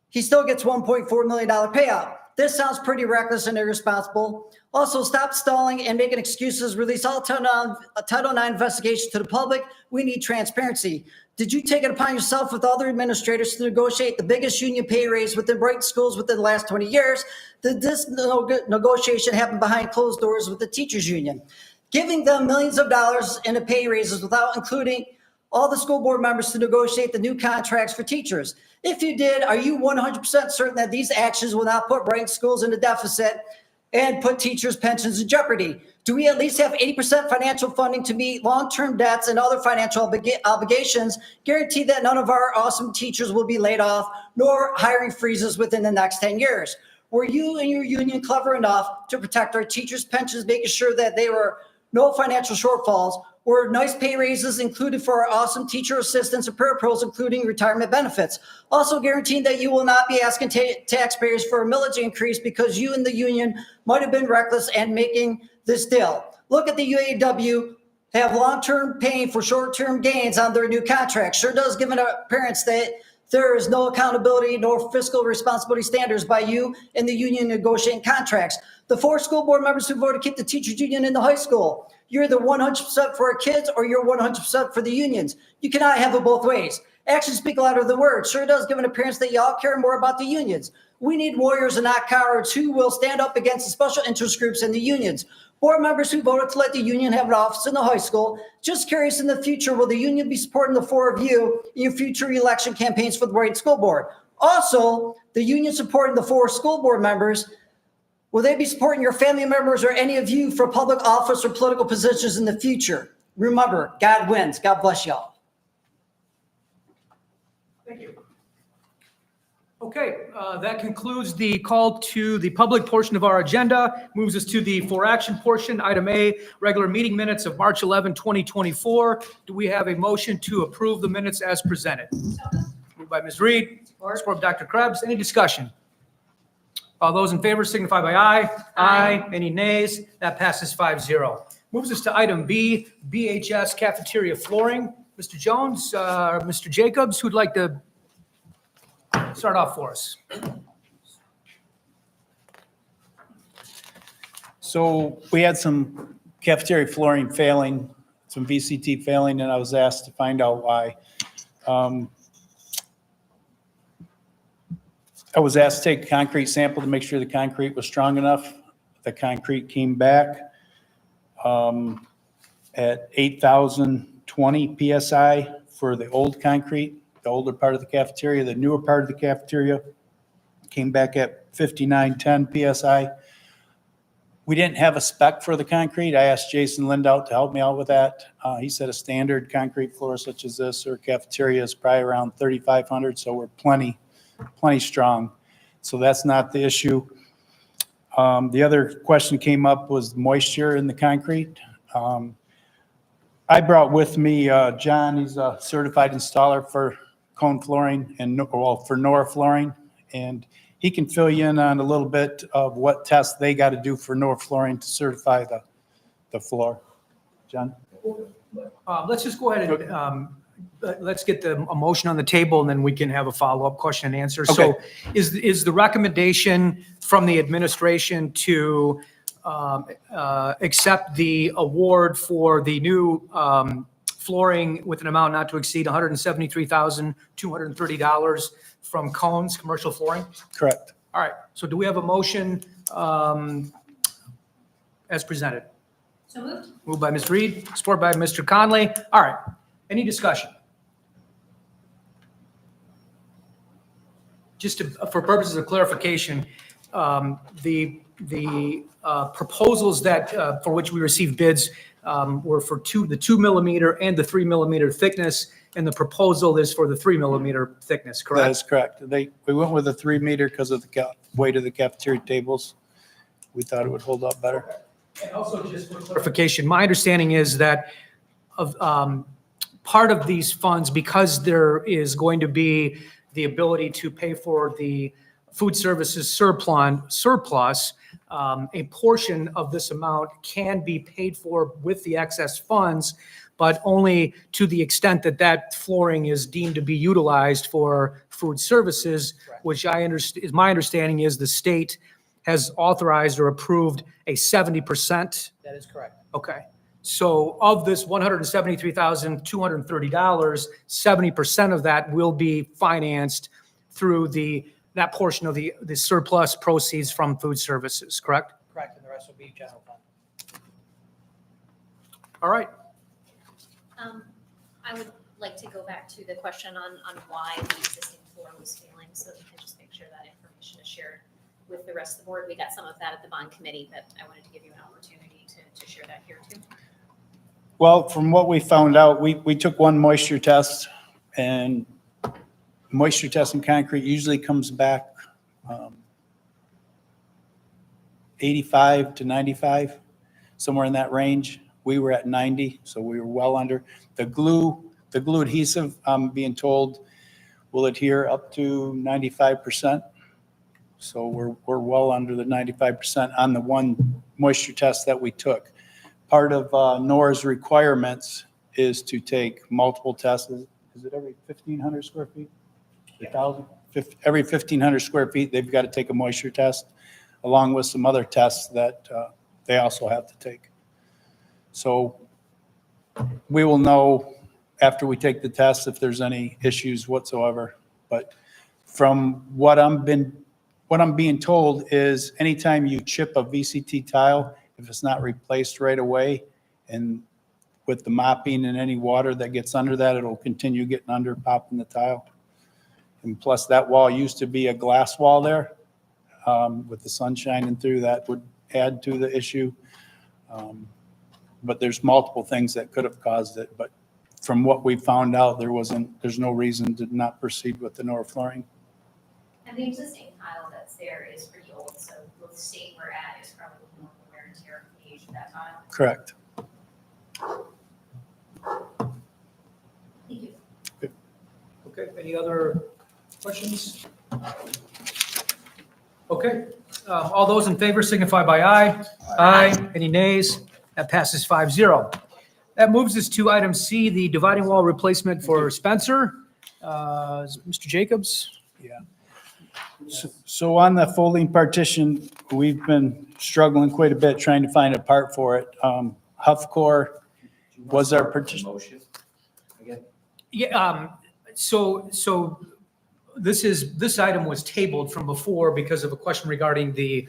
he still gets $1.4 million payout? This sounds pretty reckless and irresponsible. Also, stop stalling and making excuses. Release all Title IX investigations to the public. We need transparency. Did you take it upon yourself with other administrators to negotiate the biggest union pay raise within Brighton Schools within the last 20 years? Did this negotiation happen behind closed doors with the teachers union? Giving them millions of dollars in the pay raises without including all the school board members to negotiate the new contracts for teachers. If you did, are you 100% certain that these actions will not put Brighton Schools in a deficit and put teachers' pensions in jeopardy? Do we at least have 80% financial funding to meet long-term debts and other financial obligations, guarantee that none of our awesome teachers will be laid off, nor hiring freezes within the next 10 years? Were you and your union clever enough to protect our teachers' pensions, making sure that there were no financial shortfalls? Were nice pay raises included for our awesome teacher assistants and parapros, including retirement benefits? Also guaranteeing that you will not be asking taxpayers for a millage increase because you and the union might have been reckless and making this deal. Look at the UAW, have long-term pain for short-term gains on their new contract. Sure does give appearance that there is no accountability nor fiscal responsibility standards by you and the union negotiating contracts. The 4 school board members who voted to keep the teachers union in the high school, you're either 100% for our kids or you're 100% for the unions. You cannot have it both ways. Actions speak louder than words. Sure does give an appearance that y'all care more about the unions. We need warriors and not cowards who will stand up against the special interest groups and the unions. Board members who voted to let the union have an office in the high school. Just curious, in the future, will the union be supporting the 4 of you in your future election campaigns for the Brighton School Board? Also, the union supporting the 4 school board members, will they be supporting your family members or any of you for public office or political positions in the future? Remember, God wins. God bless y'all. Thank you. Okay, that concludes the call to the public portion of our agenda. Moves us to the for action portion. Item A, regular meeting minutes of March 11, 2024. Do we have a motion to approve the minutes as presented? Moved by Ms. Reed, support by Dr. Krebs. Any discussion? All those in favor signify by aye. Aye. Any nays? That passes 5-0. Moves us to item B, BHS cafeteria flooring. Mr. Jones, Mr. Jacobs, who'd like to start off for us? So we had some cafeteria flooring failing, some VCT failing, and I was asked to find out why. I was asked to take a concrete sample to make sure the concrete was strong enough. The concrete came back. at 8,020 PSI for the old concrete, the older part of the cafeteria. The newer part of the cafeteria came back at 5910 PSI. We didn't have a spec for the concrete. I asked Jason Lindout to help me out with that. He said a standard concrete floor such as this or cafeteria is probably around 3,500, so we're plenty strong. So that's not the issue. The other question came up was moisture in the concrete. I brought with me John. He's a certified installer for cone flooring and for Nora flooring, and he can fill you in on a little bit of what tests they got to do for Nora flooring to certify the floor. John? Let's just go ahead and let's get a motion on the table, and then we can have a follow-up question and answer. Okay. So is the recommendation from the administration to accept the award for the new flooring with an amount not to exceed $173,230 from Cones Commercial Flooring? Correct. All right, so do we have a motion as presented? So moved. Moved by Ms. Reed, supported by Mr. Conley. All right, any discussion? Just for purposes of clarification, the proposals that, for which we received bids were for the 2 millimeter and the 3 millimeter thickness, and the proposal is for the 3 millimeter thickness, That correct? is correct. We went with a 3 meter because of the weight of the cafeteria tables. We thought it would hold up better. And also, just for clarification, my understanding is that of part of these funds, because there is going to be the ability to pay for the food services surplus, a portion of this amount can be paid for with the excess funds, but only to the extent that that flooring is deemed to be utilized for food services, which my understanding is the state has authorized or approved a 70%. That is correct. Okay. So of this $173,230, 70% of that will be financed through that portion of the surplus proceeds from food services, correct? Correct, and the rest will be general fund. All right. I would like to go back to the question on why the existing floor was failing, so that we can just make sure that information is shared with the rest of the board. We got some of that at the bond committee, but I wanted to give you an opportunity to share that here too. Well, from what we found out, we took one moisture test, and moisture test in concrete usually comes back 85 to 95, somewhere in that range. We were at 90, so we were well under. The glue adhesive, I'm being told, will adhere up to 95%. So we're well under the 95% on the one moisture test that we took. Part of NORA's requirements is to take multiple tests. Is it every 1,500 square feet? 1,000? Every 1,500 square feet, they've got to take a moisture test, along with some other tests that they also have to take. So we will know after we take the test if there's any issues whatsoever. But from what I'm being told is anytime you chip a VCT tile, if it's not replaced right away, and with the mopping and any water that gets under that, it'll continue getting under, popping the tile. And plus, that wall used to be a glass wall there. With the sun shining through, that would add to the issue. But there's multiple things that could have caused it. But from what we found out, there's no reason to not proceed with the Nora flooring. And the existing tile that's there is pretty old, so the state we're at is probably more wear and tear from the age of that tile. Correct. Thank you. Okay, any other questions? Okay, all those in favor signify by aye. Aye. Any nays? That passes 5-0. That moves us to item C, the dividing wall replacement for Spencer. Mr. Jacobs? Yeah. So on the folding partition, we've been struggling quite a bit trying to find a part for it. Huffcore was our partition. Yeah, so this item was tabled from before because of a question regarding the,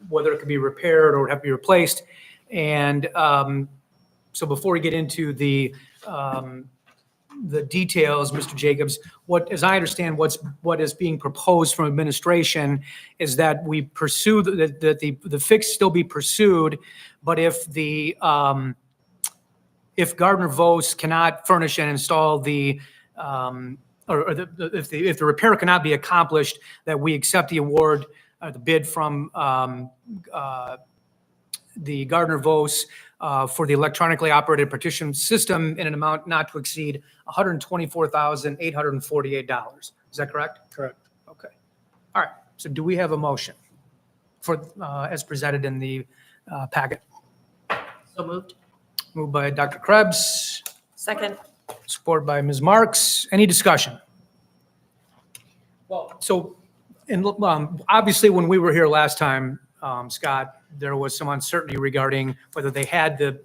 whether it could be repaired or have to be replaced. And So before we get into the details, Mr. Jacobs, as I understand, what is being proposed from administration is that we pursue, that the fix still be pursued, but if Gardner Vos cannot furnish and install if the repair cannot be accomplished, that we accept the award, the bid from the Gardner Vos for the electronically operated partition system in an amount not to exceed $124,848. Is that correct? Correct. Okay. All right. So do we have a motion for, as presented in the packet? So moved. Moved by Dr. Krebs, Second. supported by Ms. Marks. Any discussion? Well, so, obviously, when we were here last time, Scott, there was some uncertainty regarding whether they had the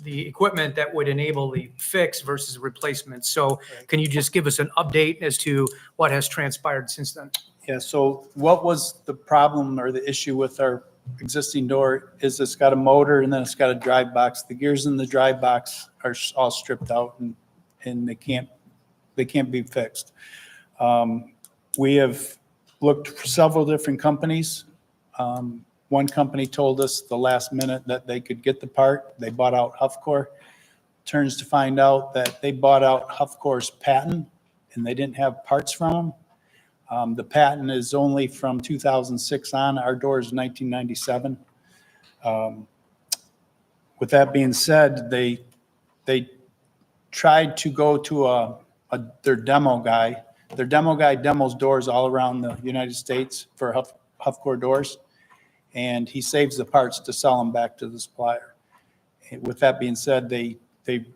equipment that would enable the fix versus replacement. So can you just give us an update as to what has transpired since then? Yeah, so what was the problem or the issue with our existing door is it's got a motor and then it's got a drive box. The gears in the drive box are all stripped out and they can't be fixed. We have looked for several different companies. One company told us the last minute that they could get the part. They bought out Huffcore. Turns to find out that they bought out Huffcore's patent and they didn't have parts from them. The patent is only from 2006 on. Our door is 1997. With that being said, they tried to go to their demo guy. Their demo guy demos doors all around the United States for Huffcore doors, and he saves the parts to sell them back to the supplier. With that being said, they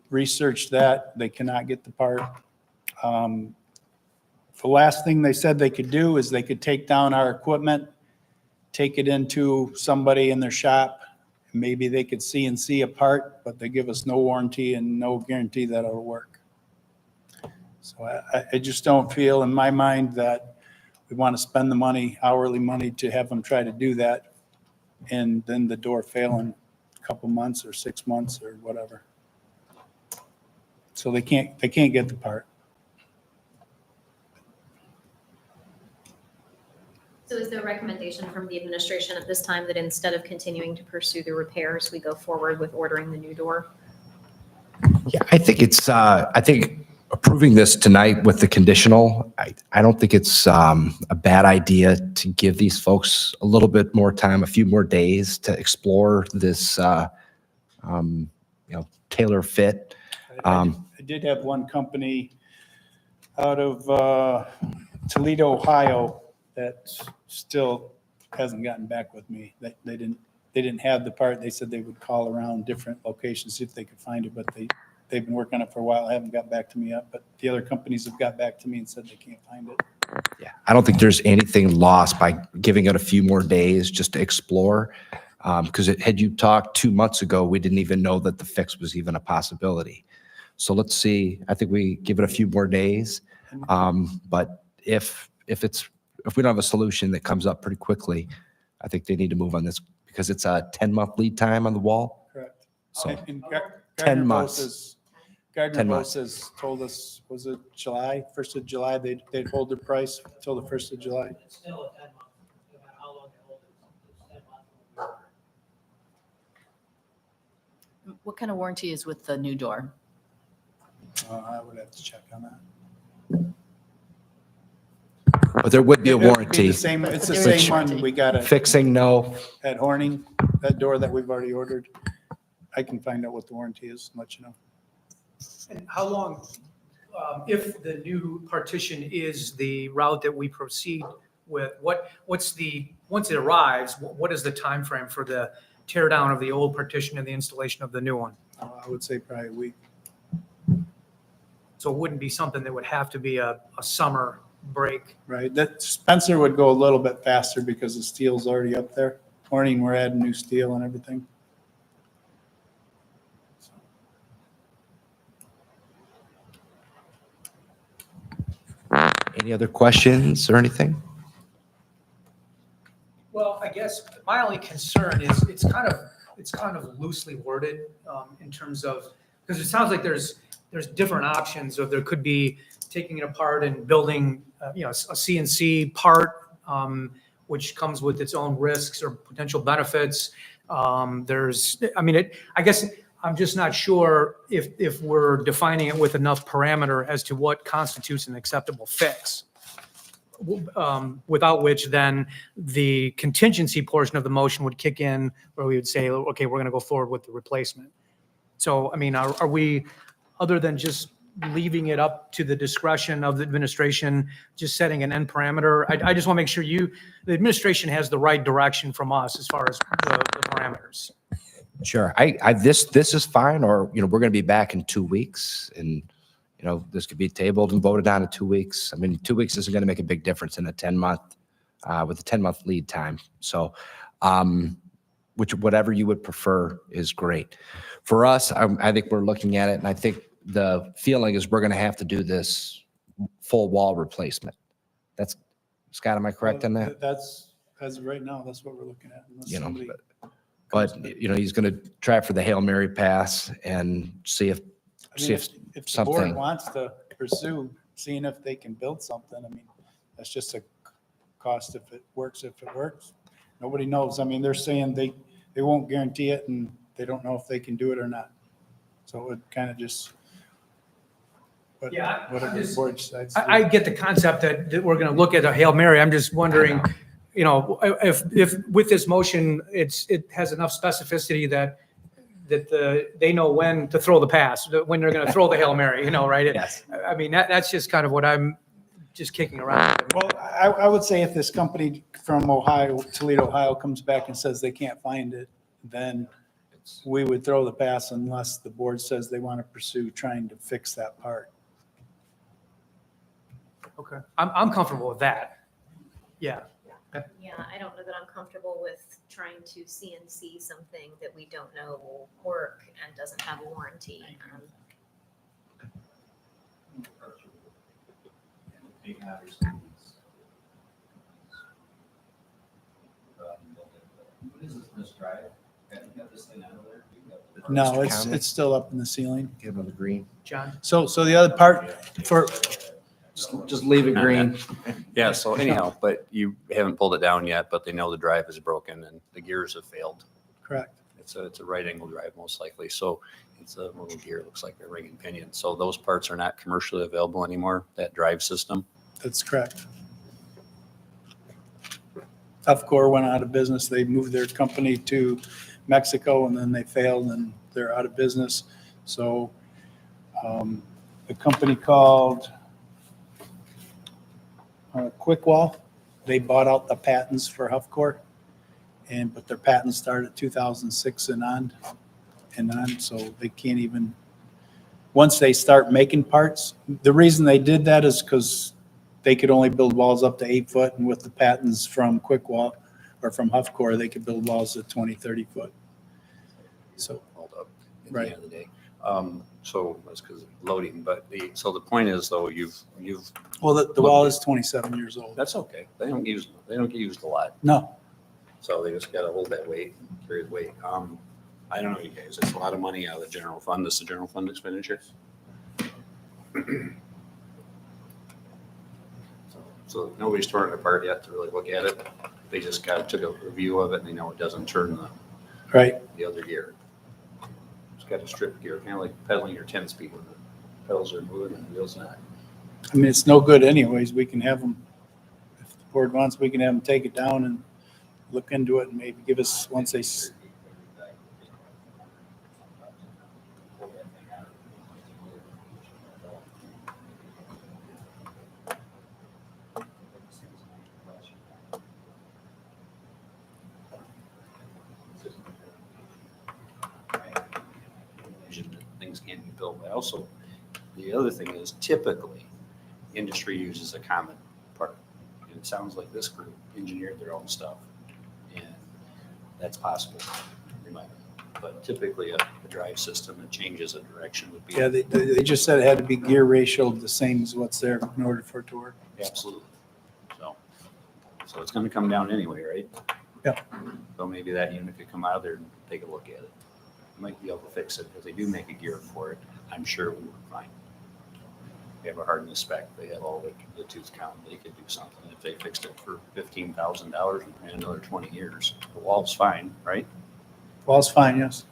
researched that. They cannot get the part. The last thing they said they could do is they could take down our equipment, take it into somebody in their shop, and maybe they could CNC a part, but they give us no warranty and no guarantee that it'll work. So I just don't feel in my mind that we want to spend the money, hourly money, to have them try to do that, and then the door fail in a couple months or 6 months or whatever. So they can't get the part. So is there a recommendation from the administration at this time that instead of continuing to pursue the repairs, we go forward with ordering the new door? Yeah, I think I think approving this tonight with the conditional, I don't think it's a bad idea to give these folks a little bit more time, a few more days to explore this, tailor fit. I did have one company out of Toledo, Ohio, that still hasn't gotten back with me. They didn't have the part. They said they would call around different locations, see if they could find it, but they've been working on it for a while. I haven't got back to me yet, but the other companies have got back to me and said they can't find it. Yeah, I don't think there's anything lost by giving it a few more days just to explore. Because had you talked 2 months ago, we didn't even know that the fix was even a possibility. So let's see. I think we give it a few more days. But if we don't have a solution that comes up pretty quickly, I think they need to move on this because it's a 10-month lead time on the wall. Correct. So And 10 months. Gardner 10 Bose months. has told us, was it July, 1st of July, they'd hold their price until the 1st of July. It's still a 10 month, no matter how long they hold it, it's 10 months. What kind of warranty is with the new door? I would have to check on that. But there would be a It would warranty. the same, it's the There is same warranty. one we got Fixing, no. at Horning, that door that we've already ordered. I can find out what the warranty is and let you know. And how long, if the new partition is the route that we proceed with, once it arrives, what is the time frame for the tear down of the old partition and the installation of the new one? I would say probably a week. So it wouldn't be something that would have to be a summer break. Right, that Spencer would go a little bit faster because the steel's already up there. Horning, we're adding new steel and everything. Any other questions or anything? Well, I guess my only concern is it's kind of, it's kind of loosely worded in terms of, because it sounds like there's different options, or there could be taking it apart and building, a CNC part, which comes with its own risks or potential benefits. I guess I'm just not sure if we're defining it with enough parameter as to what constitutes an acceptable fix. Without which then the contingency portion of the motion would kick in, where we would say, okay, we're going to go forward with the replacement. So, I mean, are we, other than just leaving it up to the discretion of the administration, just setting an end parameter? I just want to make sure the administration has the right direction from us as far as the parameters. Sure. This is fine, or, we're going to be back in 2 weeks, and, this could be tabled and voted on in 2 weeks. I mean, 2 weeks isn't going to make a big difference in a 10-month, with a 10-month lead time. So, whatever you would prefer is great. For us, I think we're looking at it, and I think the feeling is we're going to have to do this full wall replacement. That's, Scott, am I correct on that? That's, as of right now, that's what we're looking at. unless somebody But he's going to try for the Hail Mary pass and see if I mean, if the board something. wants to pursue seeing if they can build something, I mean, that's just a cost if it works. Nobody knows. I mean, they're saying they won't guarantee it, and they don't know if they can do it or not. So it would kind of just, whatever the board decides. I get the concept that we're going to look at a Hail Mary. I'm just wondering, if with this motion, it has enough specificity that they know when to throw the pass, when they're going to throw the Hail Mary, right? Yes. I mean, that's just kind of what I'm just kicking around. Well, I would say if this company from Ohio, Toledo, Ohio, comes back and says they can't find it, then we would throw the pass unless the board says they want to pursue trying to fix that part. Okay. I'm comfortable with that. Yeah. Yeah, I don't know that I'm comfortable with trying to CNC something that we don't know will work and doesn't have a warranty. No, it's still up in the ceiling. Give him the green. John? So the other part for, Just leave it green. Yeah, so anyhow, but you haven't pulled it down yet, but they know the drive is broken and the gears have failed. correct. It's a right angle drive most likely. So it's a little gear, looks like a ring and pinion. So those parts are not commercially available anymore, that drive system. That's correct. Tufcor went out of business. They moved their company to Mexico and then they failed and they're out of business. So a company called Quickwall, they bought out the patents for Tufcor, but their patents started at 2006 and on, so they can't even, once they start making parts, the reason they did that is because they could only build walls up to 8 foot, and with the patents from Quickwall or from Tufcor, they could build walls at 20, 30 foot. So, Hold up at Right. the end of the day. So that's because of loading, but so the point is though, you've, well, the wall is 27 years old. that's okay. They don't get used a lot. No, So they just gotta hold that weight, carry the weight. I don't know, you guys, it's a lot of money out of the general fund. This is the general fund expenditure. So nobody's torn it apart yet to really look at it. They just took a review of it and they know it doesn't turn right. the other gear. It's got a strip gear, kind of like pedaling your 10-speed when the pedals are moving and the wheels not. I mean, it's no good anyways. We can have them, if the board wants, we can have them take it down and look into it and maybe give us, once they, Things can't be built. But also, the other thing is typically industry uses a common part. And it sounds like this group engineered their own stuff. And that's possible. But typically a drive system that changes a direction would be. yeah, they just said it had to be gear ratioed the same as what's there in order for it to work. Absolutely. So it's going to come down anyway, right? Yeah. So maybe that unit could come out of there and take a look at it. Might be able to fix it because they do make a gear for it. I'm sure we would find. They have a hardness spec. They have all the tooth count. They could do something. If they fixed it for $15,000 and ran another 20 years, the wall's fine, right? Wall's fine, yes.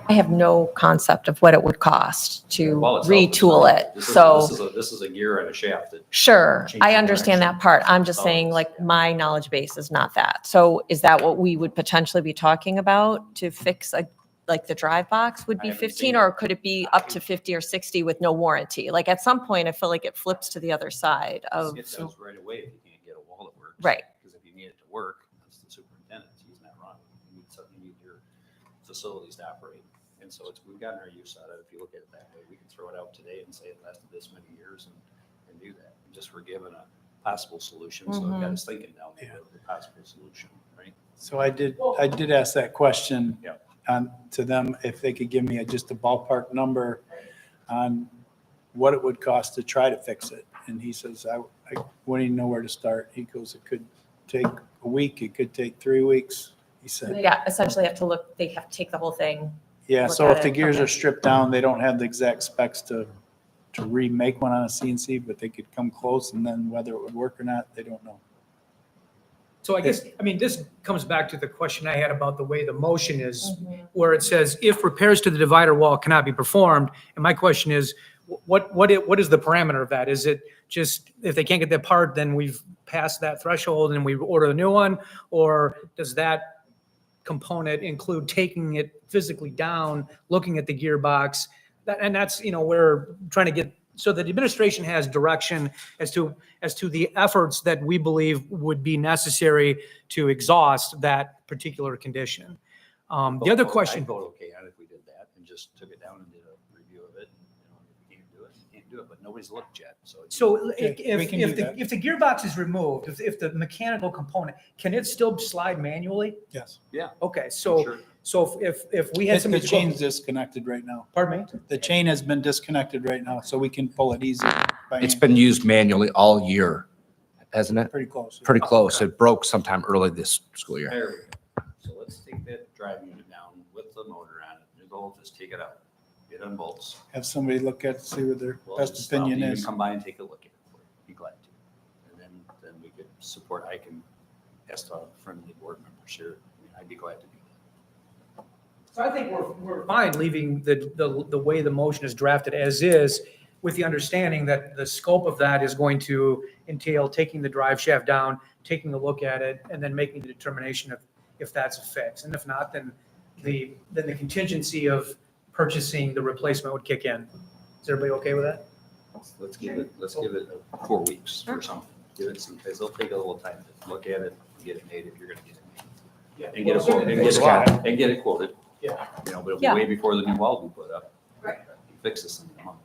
I have no concept of what it would cost to Wall itself is retool fine. it. This So, is a gear and a shaft that. sure, changes I understand direction. that part. I'm just Oh, saying, like, my knowledge base is not that. So is that what we would potentially be talking about to fix like the drive box would I be haven't 15, seen or it. could it be up to 50 or 60 with no warranty? Like, at some point, I feel like it flips to the other side of, It does right away if you can't get a wall that works. Right. Because if you need it to work, that's the superintendent. He's not wrong. You need something, you need your facilities to operate. And so we've gotten our use out of it. If you look at it that way, we can throw it out today and say it lasted this many years and do that. Just we're given a possible solution. So it got us thinking down the road, the possible solution, right? So I did ask that question Yeah. to them, if they could give me just a ballpark number on what it would cost to try to fix it. And he says, I wouldn't even know where to start. He goes, it could take a week, it could take 3 weeks, he said. yeah, essentially have to look, they have to take the whole thing. Yeah, look so at if the it, gears okay. are stripped down, they don't have the exact specs to remake one on a CNC, but they could come close, and then whether it would work or not, they don't know. So I guess, I mean, this comes back to the question I had about the way the motion is, where it says if repairs to the divider wall cannot be performed. And my question is, what is the parameter of that? Is it just if they can't get that part, then we've passed that threshold and we order a new one? Or does that component include taking it physically down, looking at the gearbox? And that's, we're trying to get, so that the administration has direction as to the efforts that we believe would be necessary to exhaust that particular condition. The other question. I'd vote okay on it if we did that and just took it down and did a review of it. If you can't do it, you can't do it, but nobody's looked yet, so. So Okay, we can do that. if the gearbox is removed, if the mechanical component, can it still slide manually? Yes. Yeah. Okay, so if we had The somebody. chain's disconnected right now. Pardon me? The chain has been disconnected right now, so we can pull it easy. by It's hand. been used manually all year, hasn't it? Pretty close. Pretty close. It broke sometime early this school year. There we go. So let's take that drive unit down with the motor on it. The goal is just take it out, get it on bolts. Have somebody look at it, see what their Well, best just opinion even is. come by and take a look at it. For you. Be glad to. And then we could support, I can ask the friendly board members here. I'd be glad to do that. So I think we're fine leaving the way the motion is drafted as is, with the understanding that the scope of that is going to entail taking the drive shaft down, taking a look at it, and then making the determination of if that's a fix. And if not, then the contingency of purchasing the replacement would kick in. Is everybody okay with that? Let's give it 4 weeks or something. Give it some, they'll take a little time to look at it, get it made if you're gonna get it made. Yeah. And get it quoted, and get it quoted. Yeah. But it'll be Yeah. way before the new wall will be put up. Right. Fix this in a month.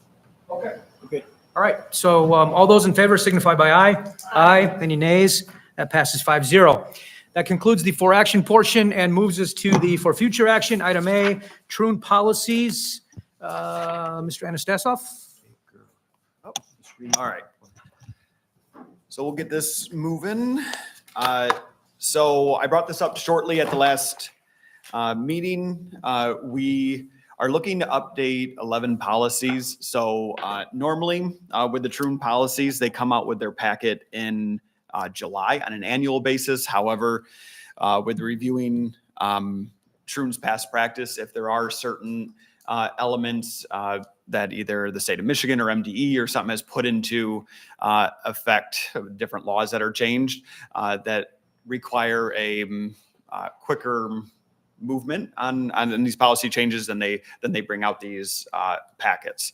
Okay. Okay. All right, so all those in favor signify by aye. Aye. Any nays? That passes 5-0. That concludes the for action portion and moves us to the for future action. Item A, Troon policies. Mr. Anastasov? All right. So we'll get this moving. So I brought this up shortly at the last meeting. We are looking to update 11 policies. So normally with the Troon policies, they come out with their packet in July on an annual basis. However, with reviewing Troon's past practice, if there are certain elements that either the state of Michigan or MDE or something has put into effect, different laws that are changed that require a quicker movement on these policy changes, then they bring out these packets.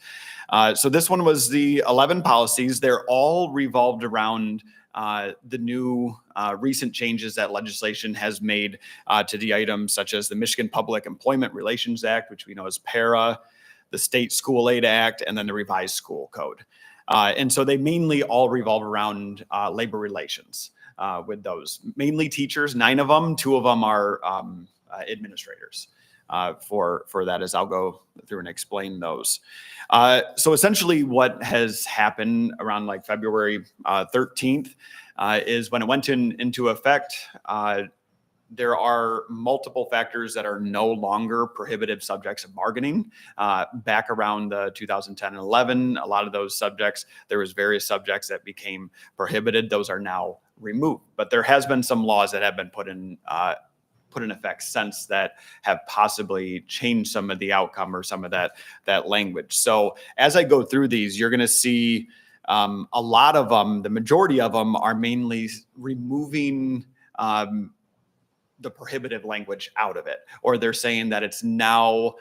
So this one was the 11 policies. They're all revolved around the new recent changes that legislation has made to the items such as the Michigan Public Employment Relations Act, which we know as PARA, the State School Aid Act, and then the Revised School Code. And so they mainly all revolve around labor relations with those. Mainly teachers, 9 of them, 2 of them are administrators for that, as I'll go through and explain those. So essentially what has happened around like February 13th, is when it went into effect, there are multiple factors that are no longer prohibitive subjects of bargaining. Back around 2010 and 11, a lot of those subjects, there was various subjects that became prohibited. Those are now removed. But there has been some laws that have been put in effect since that have possibly changed some of the outcome or some of that language. So as I go through these, you're going to see a lot of them, the majority of them are mainly removing the prohibitive language out of it, or they're saying that it's now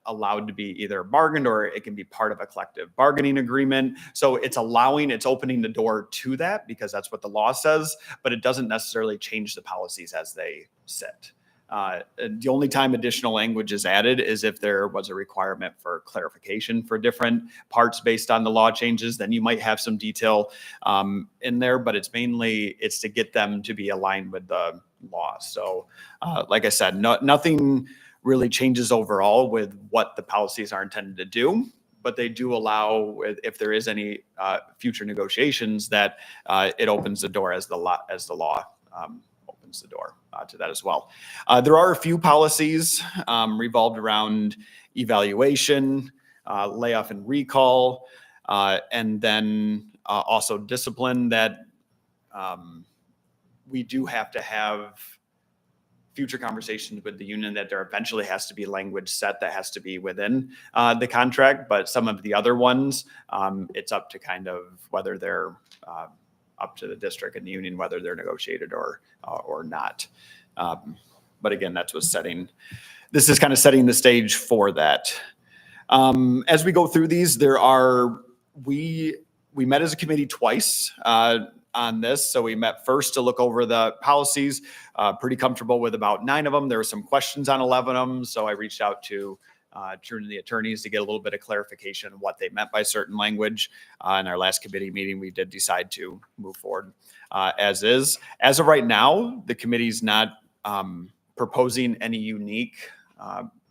allowed to be either bargained or it can be part of a collective bargaining agreement. So it's opening the door to that because that's what the law says, but it doesn't necessarily change the policies as they sit. The only time additional language is added is if there was a requirement for clarification for different parts based on the law changes, then you might have some detail in there, but it's to get them to be aligned with the law. So like I said, nothing really changes overall with what the policies are intended to do, but they do allow, if there is any future negotiations, that it opens the door as the law opens the door to that as well. There are a few policies revolved around evaluation, layoff and recall, and then also discipline that we do have to have future conversations with the union that there eventually has to be language set that has to be within the contract. But some of the other ones, it's up to kind of whether they're up to the district and the union, whether they're negotiated or not. But again, that's what's this is kind of setting the stage for that. As we go through these, we met as a committee twice on this. So we met first to look over the policies, pretty comfortable with about 9 of them. There were some questions on 11 of them. So I reached out to the attorneys to get a little bit of clarification on what they meant by certain language. In our last committee meeting, we did decide to move forward as is. As of right now, the committee's not proposing any unique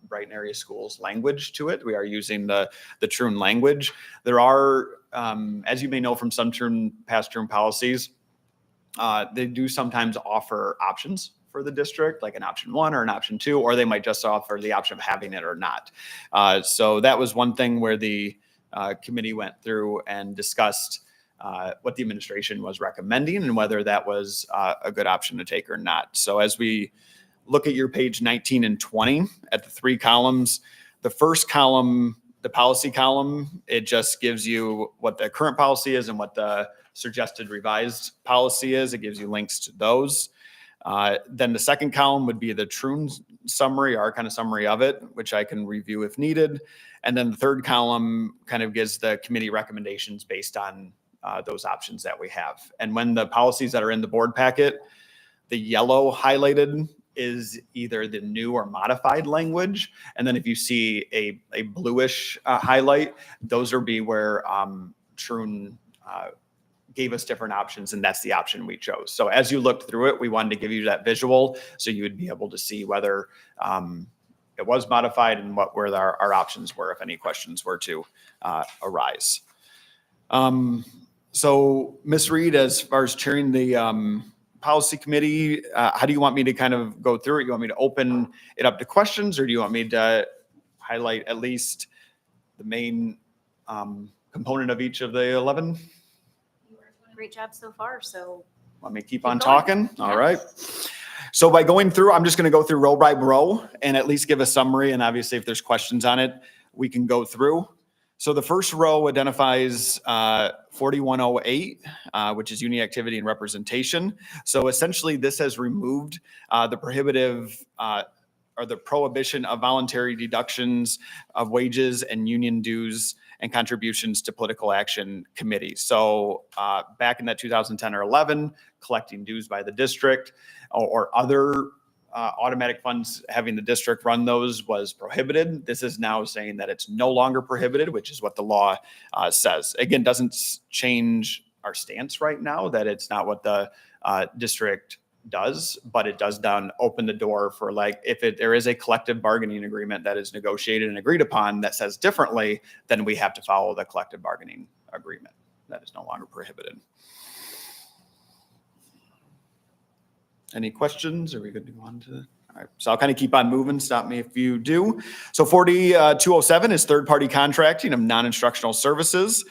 Brighton area schools language to it. We are using the Troon language. There are, as you may know from some past Troon policies, they do sometimes offer options for the district, like an option 1 or an option 2, or they might just offer the option of having it or not. So that was one thing where the committee went through and discussed what the administration was recommending and whether that was a good option to take or not. So as we look at your page 19 and 20 at the 3 columns, the first column, the policy column, it just gives you what the current policy is and what the suggested revised policy is. It gives you links to those. Then the second column would be the Troon summary, our kind of summary of it, which I can review if needed. And then the third column kind of gives the committee recommendations based on those options that we have. And when the policies that are in the board packet, the yellow highlighted is either the new or modified language. And then if you see a bluish highlight, those are where Troon gave us different options, and that's the option we chose. So as you looked through it, we wanted to give you that visual so you would be able to see whether it was modified and where our options were if any questions were to arise. So Ms. Reed, as far as chairing the policy committee, how do you want me to kind of go through it? You want me to open it up to questions, or do you want me to highlight at least the main component of each of the 11? Great job so far. So Let me keep on talking. All right. So by going through, I'm just going to go through row by row and at least give a summary. And obviously, if there's questions on it, we can go through. So the first row identifies 4108, which is union activity and representation. So essentially, this has removed the prohibition of voluntary deductions of wages and union dues and contributions to political action committees. So back in that 2010 or 11, collecting dues by the district or other automatic funds, having the district run those was prohibited. This is now saying that it's no longer prohibited, which is what the law says. Again, doesn't change our stance right now that it's not what the district does, but it does open the door for, like, if there is a collective bargaining agreement that is negotiated and agreed upon that says differently, then we have to follow the collective bargaining agreement. That is no longer prohibited. Any questions? Are we good to go on to? All right, so I'll kind of keep on moving. Stop me if you do. So 4207 is third-party contracting of non-instructional services.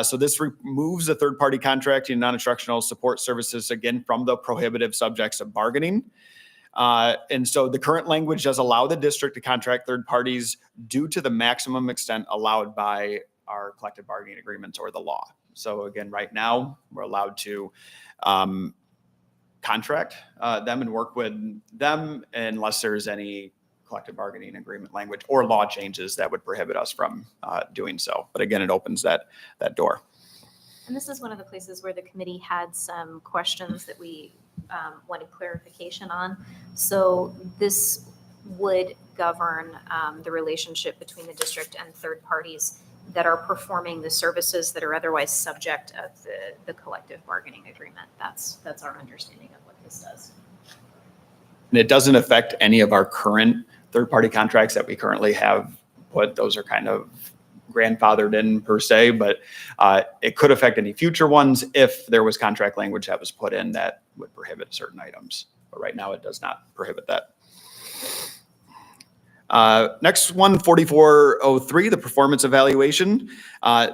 So this removes the third-party contracting and non-instructional support services, again, from the prohibitive subjects of bargaining. And so the current language does allow the district to contract third parties due to the maximum extent allowed by our collective bargaining agreements or the law. So again, right now, we're allowed to contract them and work with them unless there's any collective bargaining agreement language or law changes that would prohibit us from doing so. But again, it opens that door. And this is one of the places where the committee had some questions that we wanted clarification on. So this would govern the relationship between the district and third parties that are performing the services that are otherwise subject of the collective bargaining agreement. That's our understanding of what this does. And it doesn't affect any of our current third-party contracts that we currently have put. Those are kind of grandfathered in per se, but it could affect any future ones if there was contract language that was put in that would prohibit certain items. But right now it does not prohibit that. Next one, 4403, the performance evaluation.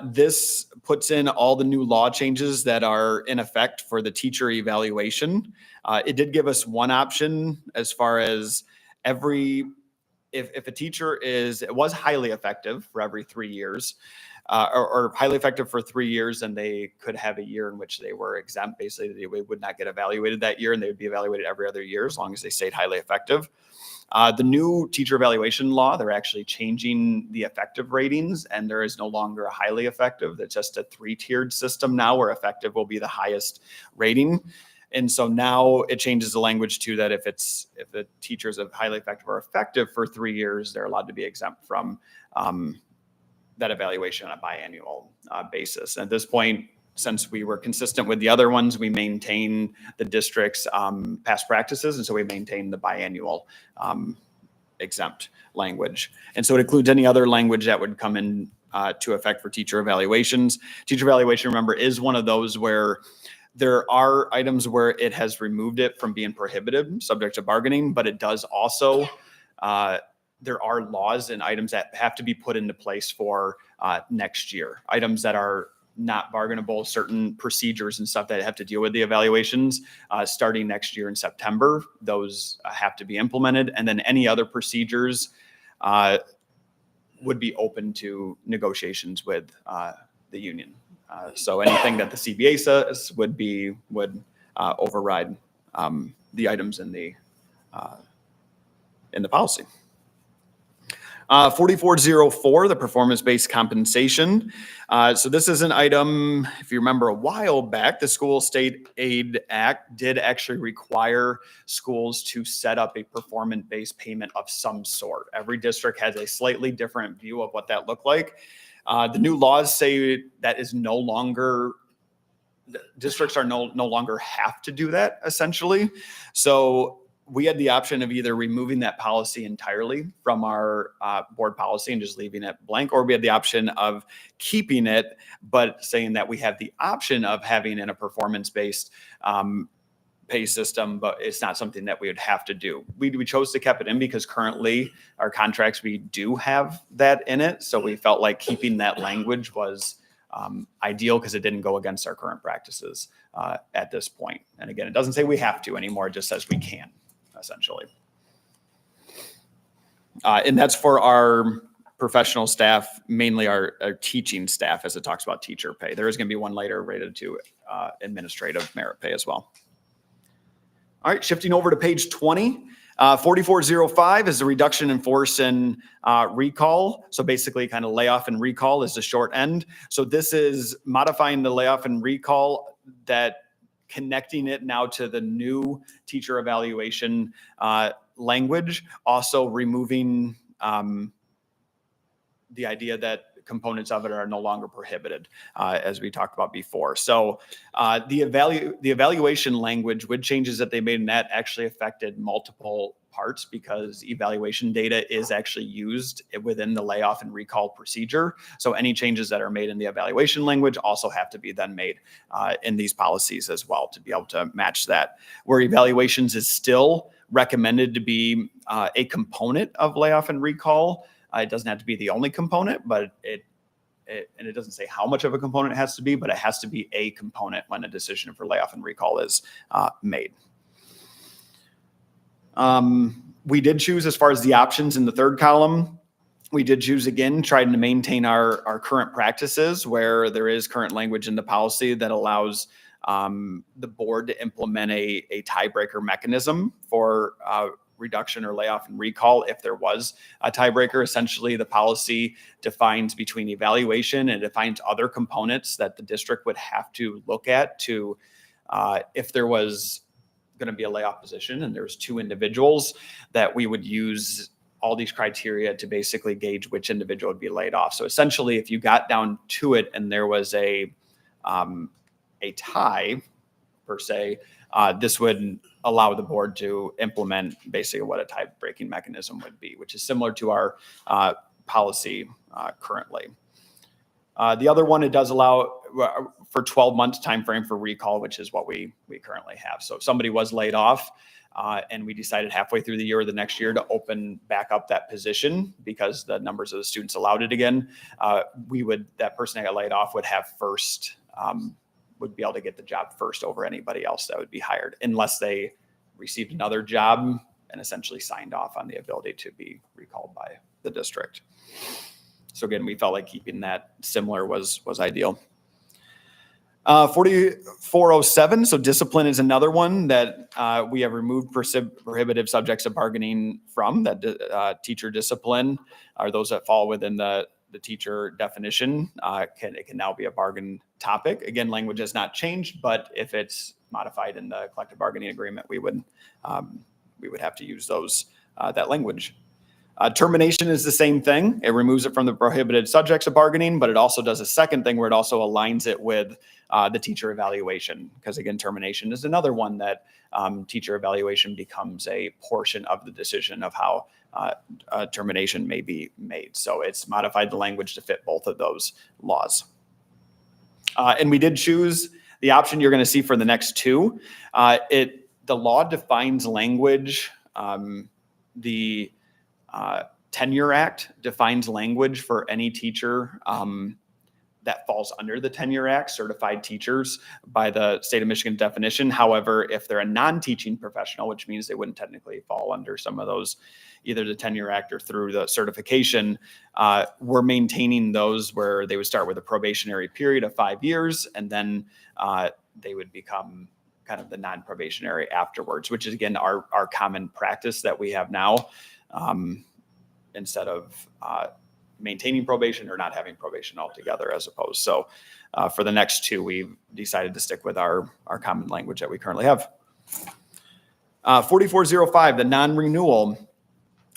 This puts in all the new law changes that are in effect for the teacher evaluation. It did give us one option as far as if a teacher was highly effective for every 3 years, or highly effective for 3 years, and they could have a year in which they were exempt. Basically, they would not get evaluated that year, and they would be evaluated every other year as long as they stayed highly effective. The new teacher evaluation law, they're actually changing the effective ratings, and there is no longer a highly effective. It's just a 3-tiered system now where effective will be the highest rating. And so now it changes the language to that if the teachers are highly effective or effective for 3 years, they're allowed to be exempt from that evaluation on a biannual basis. At this point, since we were consistent with the other ones, we maintain the district's past practices, and so we maintain the biannual exempt language. And so it includes any other language that would come in to effect for teacher evaluations. Teacher evaluation, remember, is one of those where there are items where it has removed it from being prohibited, subject to bargaining, but it does also, there are laws and items that have to be put into place for next year. Items that are not bargainable, certain procedures and stuff that have to deal with the evaluations starting next year in September, those have to be implemented. And then any other procedures would be open to negotiations with the union. So anything that the CBA says would override the items in the policy. 4404, the performance-based compensation. So this is an item, if you remember a while back, the School State Aid Act did actually require schools to set up a performance-based payment of some sort. Every district has a slightly different view of what that looked like. The new laws say that is no longer, districts are no longer have to do that, essentially. So we had the option of either removing that policy entirely from our board policy and just leaving it blank, or we had the option of keeping it, but saying that we have the option of having in a performance-based pay system, but it's not something that we would have to do. We chose to keep it in because currently our contracts, we do have that in it. So we felt like keeping that language was ideal because it didn't go against our current practices at this point. And again, it doesn't say we have to anymore, it just says we can, essentially. And that's for our professional staff, mainly our teaching staff, as it talks about teacher pay. There is going to be one later related to administrative merit pay as well. All right, shifting over to page 20. 4405 is the reduction in force and recall. So basically kind of layoff and recall is the short end. So this is modifying the layoff and recall, that connecting it now to the new teacher evaluation language, also removing the idea that components of it are no longer prohibited, as we talked about before. So the evaluation language with changes that they made in that actually affected multiple parts, because evaluation data is actually used within the layoff and recall procedure. So any changes that are made in the evaluation language also have to be then made in these policies as well to be able to match that. Where evaluations is still recommended to be a component of layoff and recall, it doesn't have to be the only component, but it doesn't say how much of a component it has to be, but it has to be a component when a decision for layoff and recall is made. We did choose, as far as the options in the third column, we did choose, again, trying to maintain our current practices where there is current language in the policy that allows the board to implement a tiebreaker mechanism for reduction or layoff and recall if there was a tiebreaker. Essentially, the policy defines between evaluation and defines other components that the district would have to look at to, if there was going to be a layoff position and there's two individuals, that we would use all these criteria to basically gauge which individual would be laid off. So essentially, if you got down to it and there was a tie per se, this would allow the board to implement basically what a tie-breaking mechanism would be, which is similar to our policy currently. The other one, it does allow for 12 months time frame for recall, which is what we currently have. So if somebody was laid off and we decided halfway through the year or the next year to open back up that position because the numbers of the students allowed it again, that person that got laid off would have first, would be able to get the job first over anybody else that would be hired, unless they received another job and essentially signed off on the ability to be recalled by the district. So again, we felt like keeping that similar was ideal. 4407, so discipline is another one that we have removed prohibitive subjects of bargaining from, that teacher discipline are those that fall within the teacher definition. It can now be a bargain topic. Again, language has not changed, but if it's modified in the collective bargaining agreement, we would have to use that language. Termination is the same thing. It removes it from the prohibited subjects of bargaining, but it also does a second thing where it also aligns it with the teacher evaluation. Because again, termination is another one that teacher evaluation becomes a portion of the decision of how termination may be made. So it's modified the language to fit both of those laws. And we did choose the option you're going to see for the next two. The law defines language. The Tenure Act defines language for any teacher that falls under the Tenure Act, certified teachers by the state of Michigan definition. However, if they're a non-teaching professional, which means they wouldn't technically fall under some of those, either the Tenure Act or through the certification, we're maintaining those where they would start with a probationary period of 5 years, and then they would become kind of the non-probationary afterwards, which is again our common practice that we have now, instead of maintaining probation or not having probation altogether as opposed. So for the next two, we've decided to stick with our common language that we currently have. 4405, the non-renewal.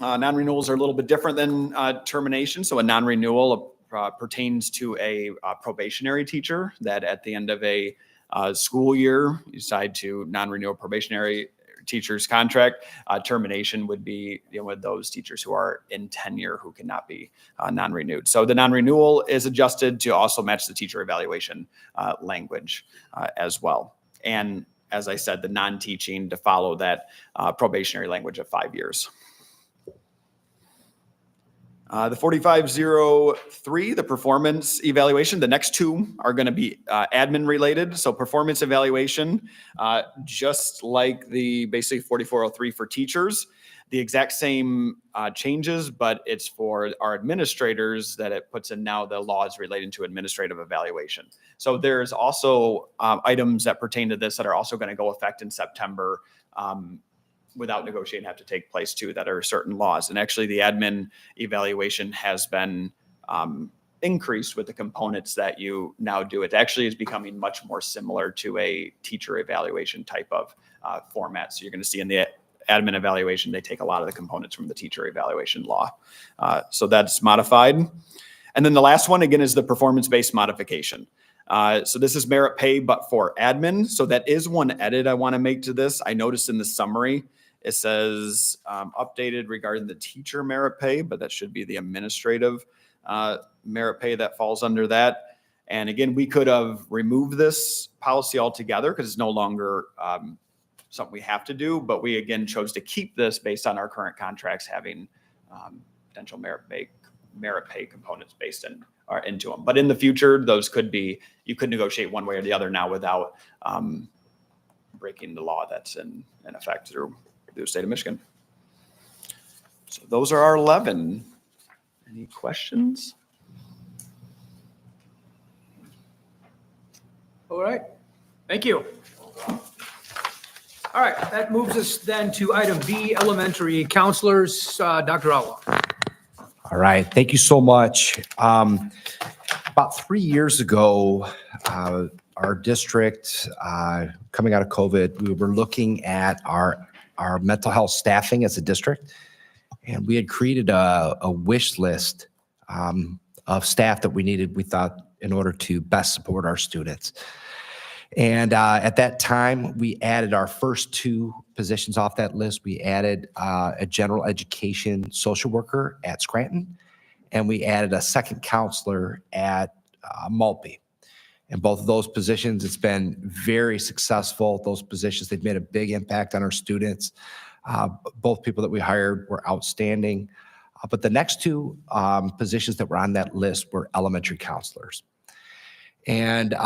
Non-renewals are a little bit different than termination. So a non-renewal pertains to a probationary teacher that at the end of a school year, you decide to non-renew a probationary teacher's contract. Termination would be with those teachers who are in tenure who cannot be non-renewed. So the non-renewal is adjusted to also match the teacher evaluation language as well. And as I said, the non-teaching to follow that probationary language of 5 years. The 4503, the performance evaluation, the next two are going to be admin related. So performance evaluation, just like the basically 4403 for teachers, the exact same changes, but it's for our administrators that it puts in now the laws relating to administrative evaluation. So there's also items that pertain to this that are also going to go effect in September without negotiating have to take place too, that are certain laws. And actually the admin evaluation has been increased with the components that you now do. It actually is becoming much more similar to a teacher evaluation type of format. So you're going to see in the admin evaluation, they take a lot of the components from the teacher evaluation law. So that's modified. And then the last one, again, is the performance-based modification. So this is merit pay, but for admin. So that is one edit I want to make to this. I noticed in the summary, it says updated regarding the teacher merit pay, but that should be the administrative merit pay that falls under that. And again, we could have removed this policy altogether because it's no longer something we have to do, but we again chose to keep this based on our current contracts having potential merit pay components based into them. But in the future, those could be, you could negotiate one way or the other now without breaking the law that's in effect through the state of Michigan. So those are our 11. Any questions? All right, thank you. All right, that moves us then to item B, elementary counselors. Dr. Outlaw. All right, thank you so much. About 3 years ago, our district, coming out of COVID, we were looking at our mental health staffing as a district, and we had created a wish list of staff that we needed, we thought, in order to best support our students. And at that time, we added our first 2 positions off that list. We added a general education social worker at Scranton, and we added a second counselor at Maltby. And both of those positions, it's been very successful. Those positions, they've made a big impact on our students. Both people that we hired were outstanding. But the next 2 positions that were on that list were elementary counselors. And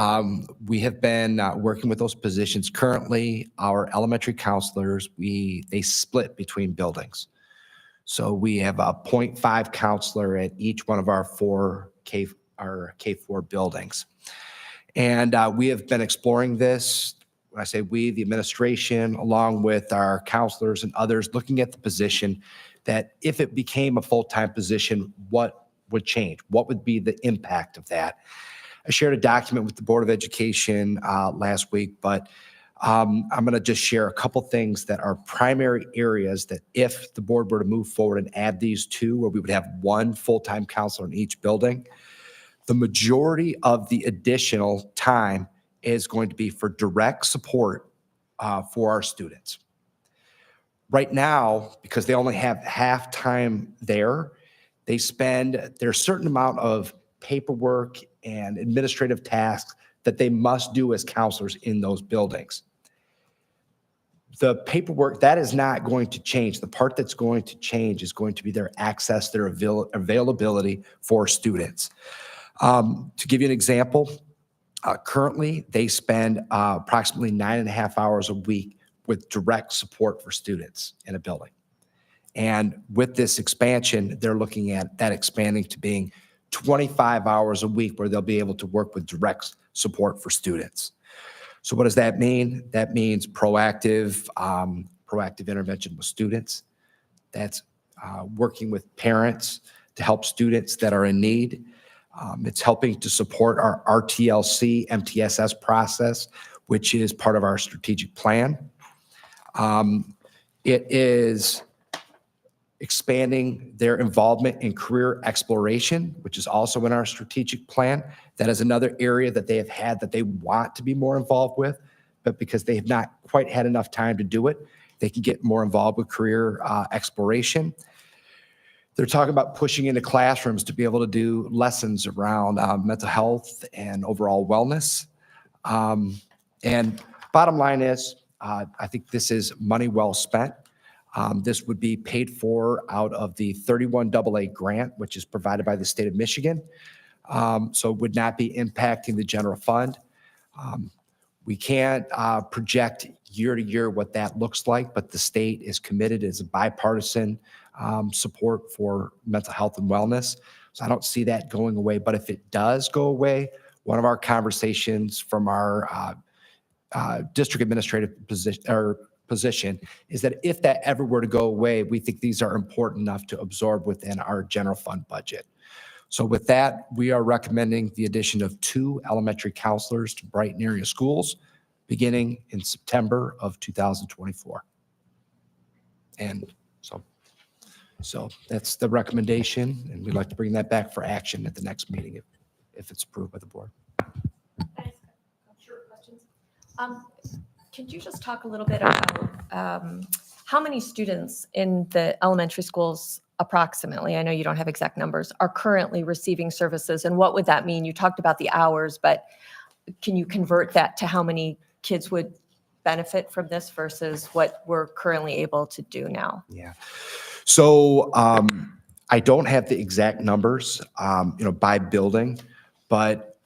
we have been working with those positions. Currently, our elementary counselors, they split between buildings. So we have a 0.5 counselor at each one of our K4 buildings. And we have been exploring this. When I say we, the administration, along with our counselors and others, looking at the position that if it became a full-time position, what would change? What would be the impact of that? I shared a document with the Board of Education last week, but I'm going to just share a couple things that are primary areas that if the board were to move forward and add these 2, where we would have 1 full-time counselor in each building, the majority of the additional time is going to be for direct support for our students. Right now, because they only have half time there, there's a certain amount of paperwork and administrative tasks that they must do as counselors in those buildings. The paperwork, that is not going to change. The part that's going to change is going to be their access, their availability for students. To give you an example, currently they spend approximately 9.5 hours a week with direct support for students in a building. And with this expansion, they're looking at that expanding to being 25 hours a week where they'll be able to work with direct support for students. So what does that mean? That means proactive intervention with students. That's working with parents to help students that are in need. It's helping to support our RTLC MTSS process, which is part of our strategic plan. It is expanding their involvement in career exploration, which is also in our strategic plan. That is another area that they have had that they want to be more involved with, but because they have not quite had enough time to do it, they can get more involved with career exploration. They're talking about pushing into classrooms to be able to do lessons around mental health and overall wellness. And bottom line is, I think this is money well spent. This would be paid for out of the 31AA grant, which is provided by the state of Michigan. So it would not be impacting the general fund. We can't project year to year what that looks like, but the state is committed as a bipartisan support for mental health and wellness. So I don't see that going away. But if it does go away, one of our conversations from our district administrative position is that if that ever were to go away, we think these are important enough to absorb within our general fund budget. So with that, we are recommending the addition of 2 elementary counselors to Brighton area schools beginning in September of 2024. And so So that's the recommendation, and we'd like to bring that back for action at the next meeting if it's approved by the board. Could you just talk a little bit about how many students in the elementary schools approximately, I know you don't have exact numbers, are currently receiving services, and what would that mean? You talked about the hours, but can you convert that to how many kids would benefit from this versus what we're currently able to do now? Yeah. So I don't have the exact numbers, by building, but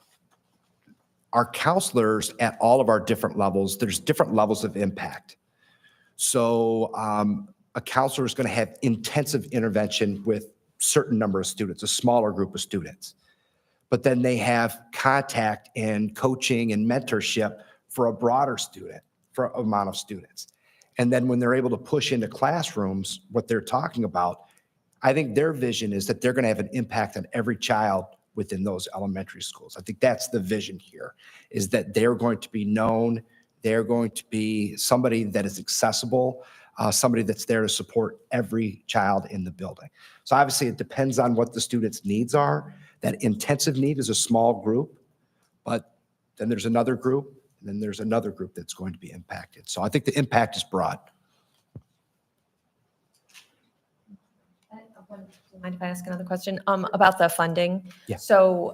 our counselors at all of our different levels, there's different levels of impact. So a counselor is going to have intensive intervention with certain number of students, a smaller group of students. But then they have contact and coaching and mentorship for a broader amount of students. And then when they're able to push into classrooms, what they're talking about, I think their vision is that they're going to have an impact on every child within those elementary schools. I think that's the vision here, is that they're going to be known, they're going to be somebody that is accessible, somebody that's there to support every child in the building. So obviously it depends on what the students' needs are. That intensive need is a small group, but then there's another group, and then there's another group that's going to be impacted. So I think the impact is broad. Mind if I ask another question about the funding? Yeah. So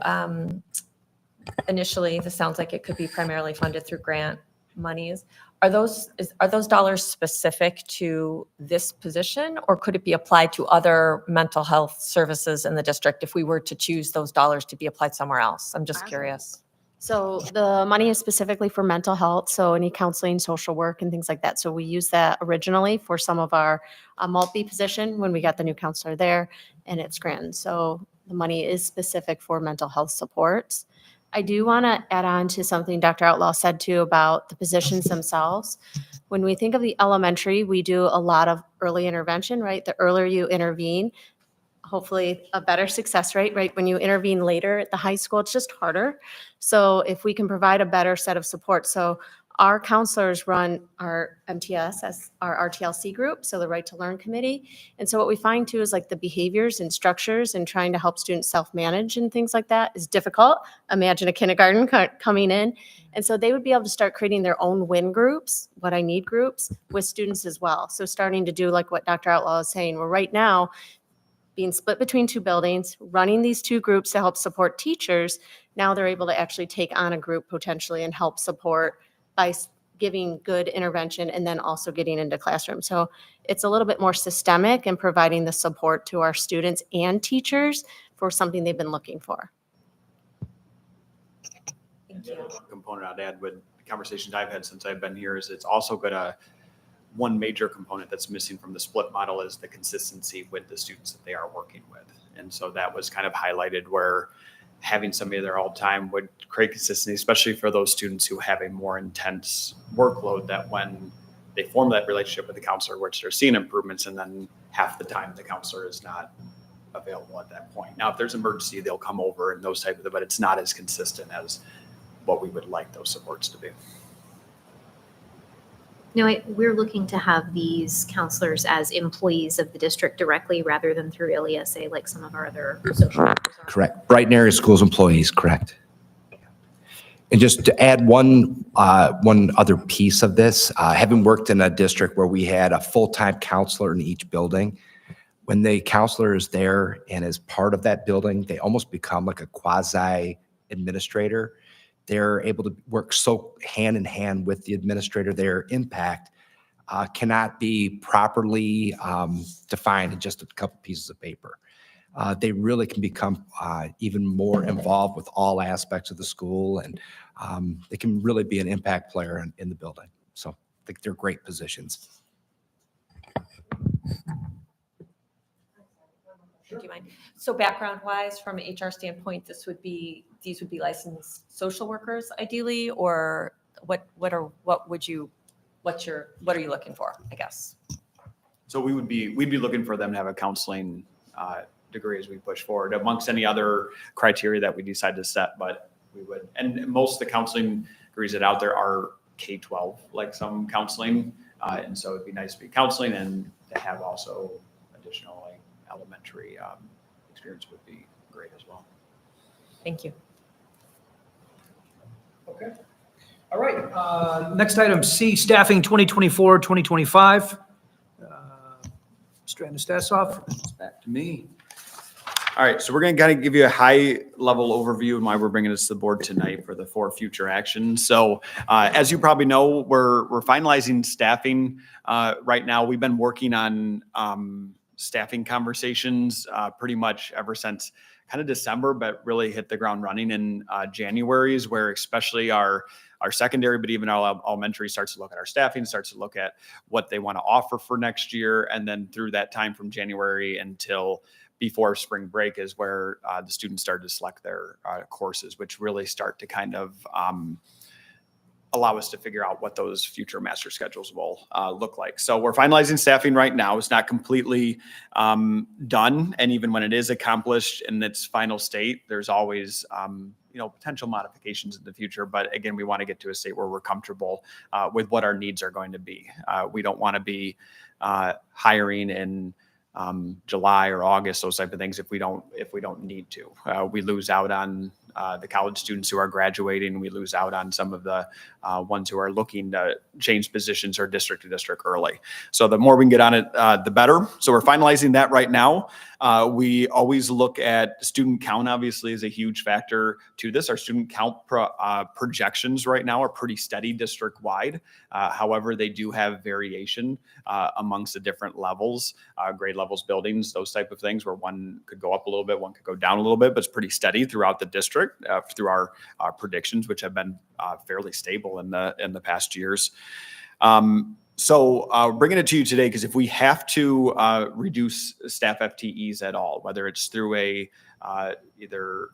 initially, this sounds like it could be primarily funded through grant monies. Are those dollars specific to this position, or could it be applied to other mental health services in the district if we were to choose those dollars to be applied somewhere else? I'm just curious. So the money is specifically for mental health, so any counseling, social work, and things like that. So we used that originally for some of our multi position when we got the new counselor there, and it's Scranton. So the money is specific for mental health supports. I do want to add on to something Dr. Outlaw said too about the positions themselves. When we think of the elementary, we do a lot of early intervention, right? The earlier you intervene, hopefully a better success rate, right? When you intervene later at the high school, it's just harder. So if we can provide a better set of support. So our counselors run our MTS as our RTLC group, so the Right to Learn Committee. And so what we find too is like the behaviors and structures and trying to help students self-manage and things like that is difficult. Imagine a kindergarten coming in. And so they would be able to start creating their own win groups, what I need groups, with students as well. So starting to do like what Dr. Outlaw is saying, well, right now, being split between two buildings, running these two groups to help support teachers, now they're able to actually take on a group potentially and help support by giving good intervention and then also getting into classroom. So it's a little bit more systemic and providing the support to our students and teachers for something they've been looking for. Component I'd add with the conversations I've had since I've been here is it's also one major component that's missing from the split model is the consistency with the students that they are working with. And so that was kind of highlighted where having somebody there all the time would create consistency, especially for those students who have a more intense workload, that when they form that relationship with the counselor, which they're seeing improvements, and then half the time the counselor is not available at that point. Now, if there's an emergency, they'll come over and those types of, but it's not as consistent as what we would like those supports to be. No, we're looking to have these counselors as employees of the district directly rather than through LESA like some of our other social workers are. Correct. Brighton Area Schools employees, correct. And just to add one other piece of this, having worked in a district where we had a full-time counselor in each building, when the counselor is there and is part of that building, they almost become like a quasi-administrator. They're able to work so hand in hand with the administrator. Their impact cannot be properly defined in just a couple pieces of paper. They really can become even more involved with all aspects of the school, and they can really be an impact player in the building. So I think they're great positions. Do you mind? So background-wise, from an HR standpoint, these would be licensed social workers ideally, or what are you looking for, I guess? So we'd be looking for them to have a counseling degree as we push forward amongst any other criteria that we decide to set, but we would, and most of the counseling degrees that out there are K-12, like some counseling. And so it'd be nice to be counseling and to have also additional elementary experience would be great as well. Thank you. Okay. All right. Next item, C, staffing 2024, 2025. Mr. Anastasov, it's back to me. All right, so we're going to kind of give you a high-level overview and why we're bringing this to the board tonight for the 4 future actions. So, as you probably know, we're finalizing staffing right now. We've been working on staffing conversations pretty much ever since kind of December, but really hit the ground running in January, is where especially our secondary, but even our elementary starts to look at our staffing, starts to look at what they want to offer for next year, and then through that time from January until before spring break is where the students started to select their courses, which really start to kind of allow us to figure out what those future master schedules will look like. So we're finalizing staffing right now. It's not completely done. And even when it is accomplished in its final state, there's always potential modifications in the future. But again, we want to get to a state where we're comfortable with what our needs are going to be. We don't want to be hiring in July or August, those type of things, if we don't need to. We lose out on the college students who are graduating. We lose out on some of the ones who are looking to change positions or district to district early. So the more we can get on it, the better. So we're finalizing that right now. We always look at student count, obviously, is a huge factor to this. Our student count projections right now are pretty steady district-wide. However, they do have variation amongst the different levels, grade levels, buildings, those type of things, where one could go up a little bit, one could go down a little bit, but it's pretty steady throughout the district through our predictions, which have been fairly stable in the past years. So bringing it to you today, because if we have to reduce staff FTEs at all, whether it's through a either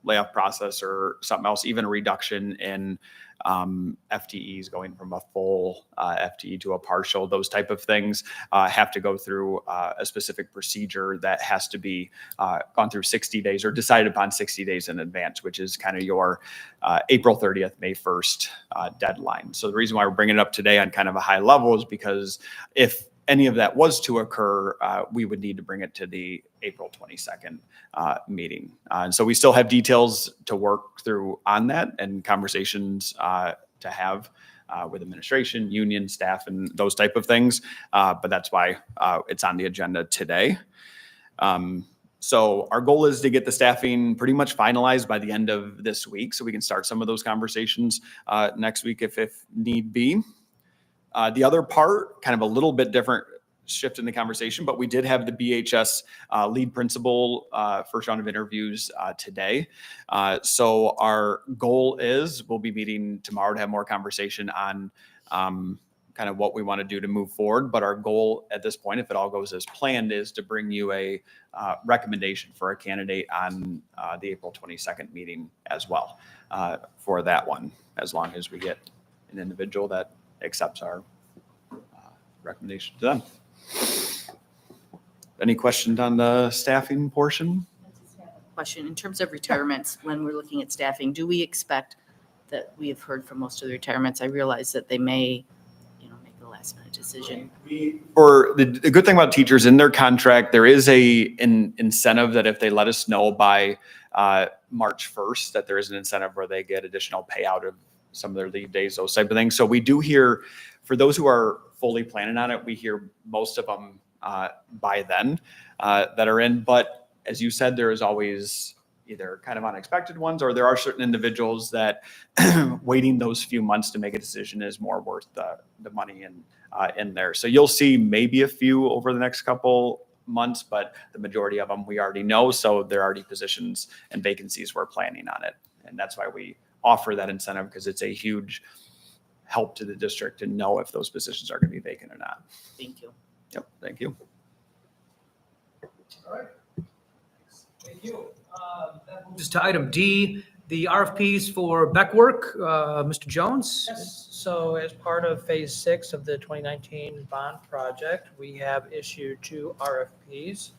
layoff process or something else, even a reduction in FTEs going from a full FTE to a partial, those type of things have to go through a specific procedure that has to be gone through 60 days or decided upon 60 days in advance, which is kind of your April 30th, May 1st deadline. So the reason why we're bringing it up today on kind of a high level is because if any of that was to occur, we would need to bring it to the April 22nd meeting. And so we still have details to work through on that and conversations to have with administration, union, staff, and those type of things. But that's why it's on the agenda today. So our goal is to get the staffing pretty much finalized by the end of this week so we can start some of those conversations next week if need be. The other part, kind of a little bit different shift in the conversation, but we did have the BHS lead principal first round of interviews today. So our goal is we'll be meeting tomorrow to have more conversation on kind of what we want to do to move forward. But our goal at this point, if it all goes as planned, is to bring you a recommendation for a candidate on the April 22nd meeting as well for that one, as long as we get an individual that accepts our recommendation to them. Any questions on the staffing portion? Question, in terms of retirements, when we're looking at staffing, do we expect that we have heard from most of the retirements? I realize that they may, make the last minute decision. Or the good thing about teachers, in their contract, there is an incentive that if they let us know by March 1st, that there is an incentive where they get additional payout of some of their leave days, those type of things. So we do hear, for those who are fully planning on it, we hear most of them by then that are in. But as you said, there is always either kind of unexpected ones, or there are certain individuals that waiting those few months to make a decision is more worth the money in there. So you'll see maybe a few over the next couple months, but the majority of them we already know. So there are already positions and vacancies we're planning on it. And that's why we offer that incentive, because it's a huge help to the district to know if those positions are going to be vacant or not. Thank you. Yep, thank you. All right. Thank you. That moves us to item D, the RFPs for Beck work. Mr. Jones? Yes. So as part of phase 6 of the 2019 bond project, we have issued 2 RFPs.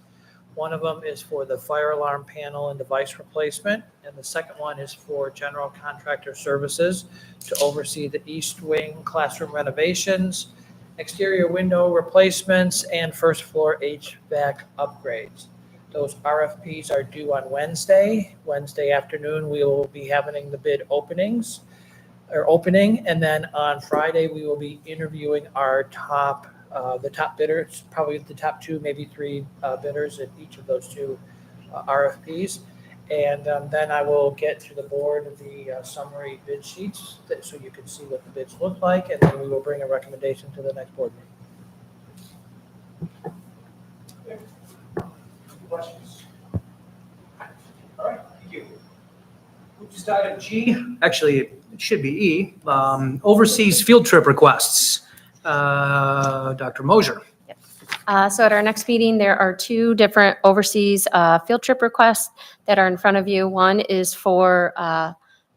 One of them is for the fire alarm panel and device replacement, and the second one is for general contractor services to oversee the east wing classroom renovations exterior window replacements, and first floor HVAC upgrades. Those RFPs are due on Wednesday. Wednesday afternoon, we will be having the bid opening, and then on Friday, we will be interviewing our the top bidders, probably the top 2, maybe 3 bidders at each of those 2 RFPs. And then I will get to the board the summary bid sheets so you can see what the bids look like, and then we will bring a recommendation to the next board meeting. Questions? All right, thank you. Just item G, actually, it should be E, overseas field trip requests. Dr. Mosier. So at our next meeting, there are 2 different overseas field trip requests that are in front of you. One is for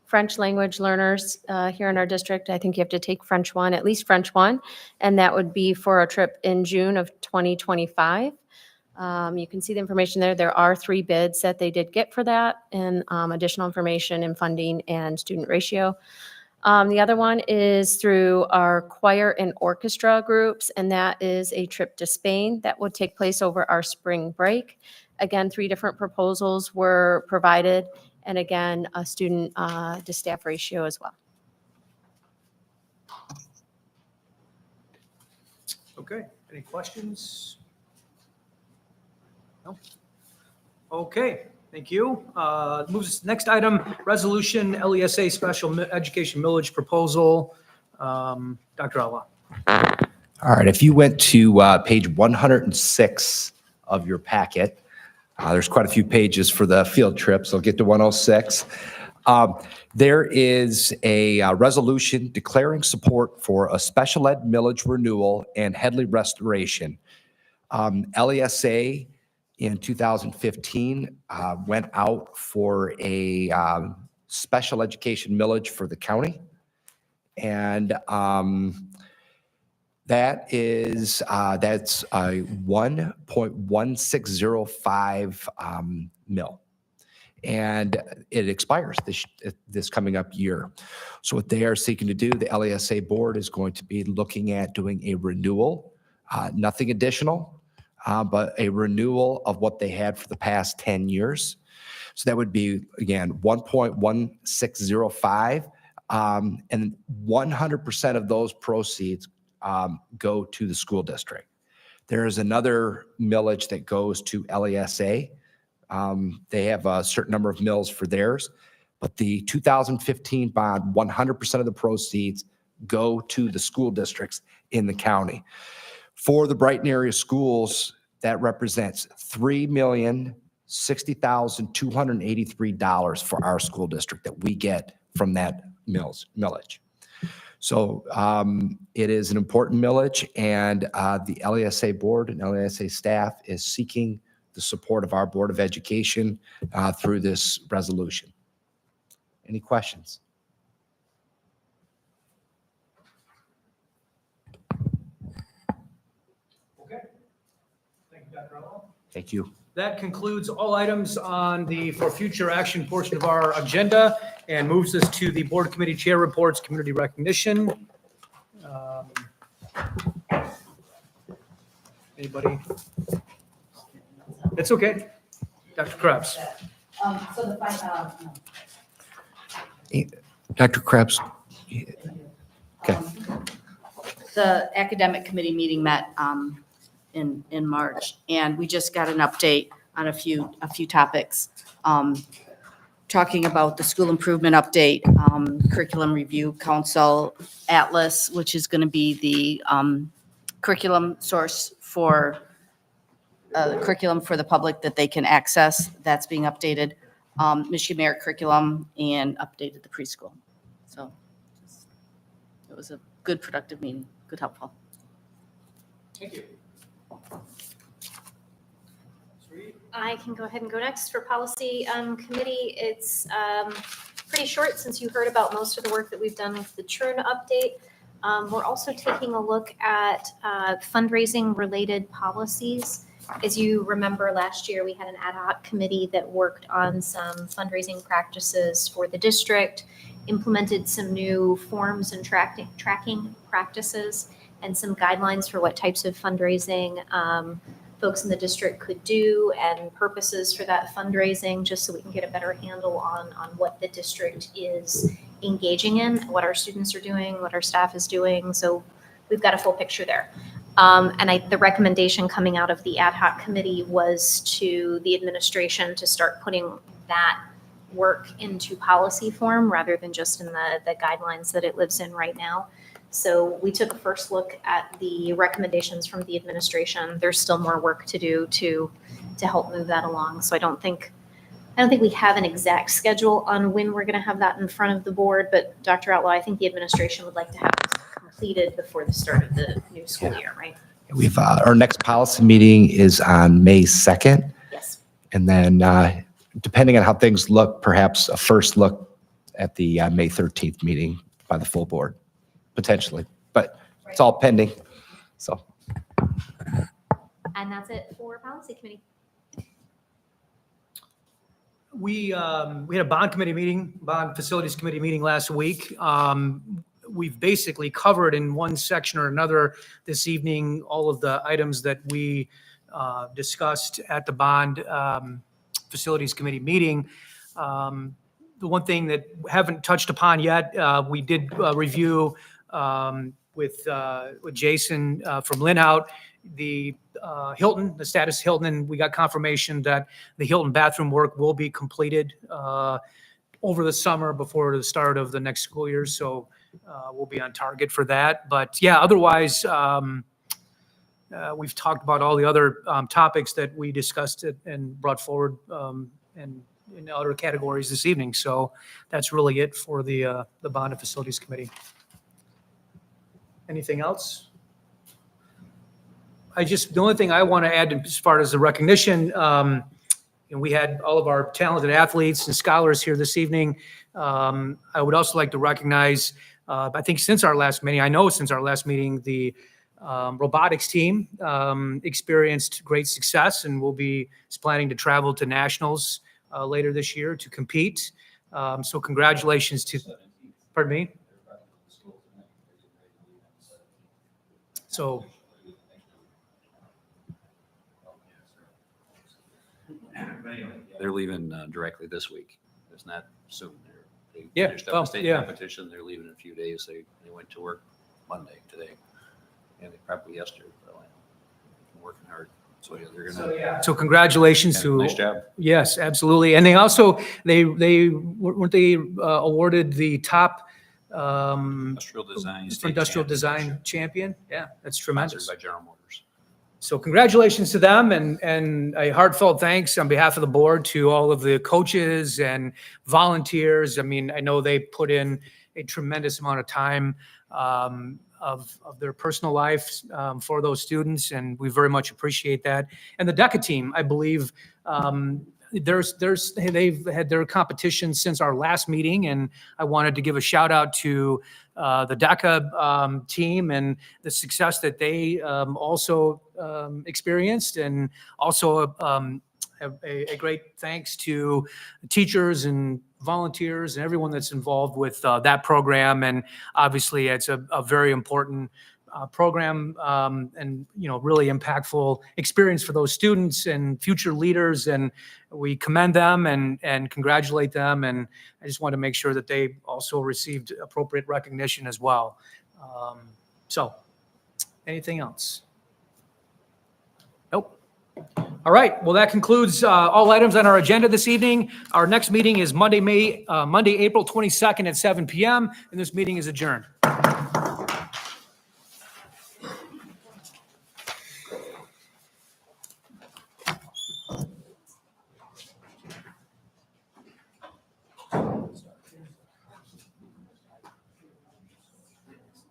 French language learners here in our district. I think you have to take French 1, at least French 1, and that would be for a trip in June of 2025. You can see the information there. There are 3 bids that they did get for that, and additional information and funding and student ratio. The other one is through our choir and orchestra groups, and that is a trip to Spain that would take place over our spring break. Again, 3 different proposals were provided, and again, a student to staff ratio as well. Okay, any questions? No? Okay. Thank you. Moves us to the next item, resolution LESA special education millage proposal. Dr. Allah. All right, if you went to page 106 of your packet, there's quite a few pages for the field trips. I'll get to 106. There is a resolution declaring support for a special ed millage renewal and Headley restoration. LESA in 2015 went out for a special education millage for the county. And that's a 1.1605 mil. And it expires this coming up year. So what they are seeking to do, the LESA board is going to be looking at doing a renewal, nothing additional, but a renewal of what they had for the past 10 years. So that would be, again, 1.1605, and 100% of those proceeds go to the school district. There is another millage that goes to LESA. They have a certain number of mills for theirs, but the 2015 bond, 100% of the proceeds go to the school districts in the county. For the Brighton area schools, that represents $3,060,283 for our school district that we get from that millage. So it is an important millage, and the LESA board and LESA staff is seeking the support of our Board of Education through this resolution. Any questions? Thank you. That concludes all items on the for future action portion of our agenda and moves us to the board committee chair reports, community recognition. Anybody? It's okay. Dr. Krebs. Dr. Krebs. Okay. The academic committee meeting met in March, and we just got an update on a few topics. Talking about the school improvement update, curriculum review council atlas, which is going to be the curriculum source for the curriculum for the public that they can access. That's being updated. Michigan Merit curriculum, and updated the preschool. So it was a good, productive meeting. Good, helpful. Thank you. I can go ahead and go next for policy committee. It's pretty short since you heard about most of the work that we've done with the churn update. We're also taking a look at fundraising related policies. As you remember, last year we had an ad hoc committee that worked on some fundraising practices for the district, implemented some new forms and tracking practices, and some guidelines for what types of fundraising folks in the district could do and purposes for that fundraising, just so we can get a better handle on what the district is engaging in, what our students are doing, what our staff is doing. So we've got a full picture there. And the recommendation coming out of the ad hoc committee was to the administration to start putting that work into policy form rather than just in the guidelines that it lives in right now. So we took a first look at the recommendations from the administration. There's still more work to do to help move that along. So I don't think we have an exact schedule on when we're going to have that in front of the board, but Dr. Outlaw, I think the administration would like to have this completed before the start of the new school year, right? We've, our next policy meeting is on May 2nd. Yes. And then depending on how things look, perhaps a first look at the May 13th meeting by the full board, potentially, but it's all pending, so. And that's it for policy committee. We had a bond committee meeting, bond facilities committee meeting last week. We've basically covered in one section or another this evening all of the items that we discussed at the bond facilities committee meeting. The one thing that we haven't touched upon yet, we did review with Jason from Linhout, the Hilton, the status Hilton, and we got confirmation that the Hilton bathroom work will be completed over the summer before the start of the next school year. So we'll be on target for that. But yeah, otherwise, we've talked about all the other topics that we discussed and brought forward and in other categories this evening. So that's really it for the Bond and Facilities Committee. Anything else? The only thing I want to add as far as the recognition, we had all of our talented athletes and scholars here this evening. I would also like to recognize, I think since our last meeting, the robotics team experienced great success and will be planning to travel to nationals later this year to compete. So congratulations to, pardon me? So. They're leaving directly this week. It's not soon. They Yeah, finished up well, the state yeah. competition. They're leaving in a few days. They went to work Monday today, and they probably yesterday. Working hard. So yeah, they're gonna. So congratulations to. Nice job. Yes, absolutely. And they also, weren't they awarded the top Industrial design. state industrial championship, design champion? Yeah, that's sponsored tremendous. by General Motors. So congratulations to them and a heartfelt thanks on behalf of the board to all of the coaches and volunteers. I mean, I know they put in a tremendous amount of time of their personal life for those students, and we very much appreciate that. And the DECA team, I believe, they've had their competition since our last meeting, and I wanted to give a shout out to the DECA team and the success that they also experienced, and also have a great thanks to teachers and volunteers and everyone that's involved with that program. And obviously it's a very important program and, really impactful experience for those students and future leaders. And we commend them and congratulate them. And I just want to make sure that they also received appropriate recognition as well. So anything else? Nope. All right. Well, that concludes all items on our agenda this evening. Our next meeting is Monday, April 22nd at 7 p.m. And this meeting is adjourned.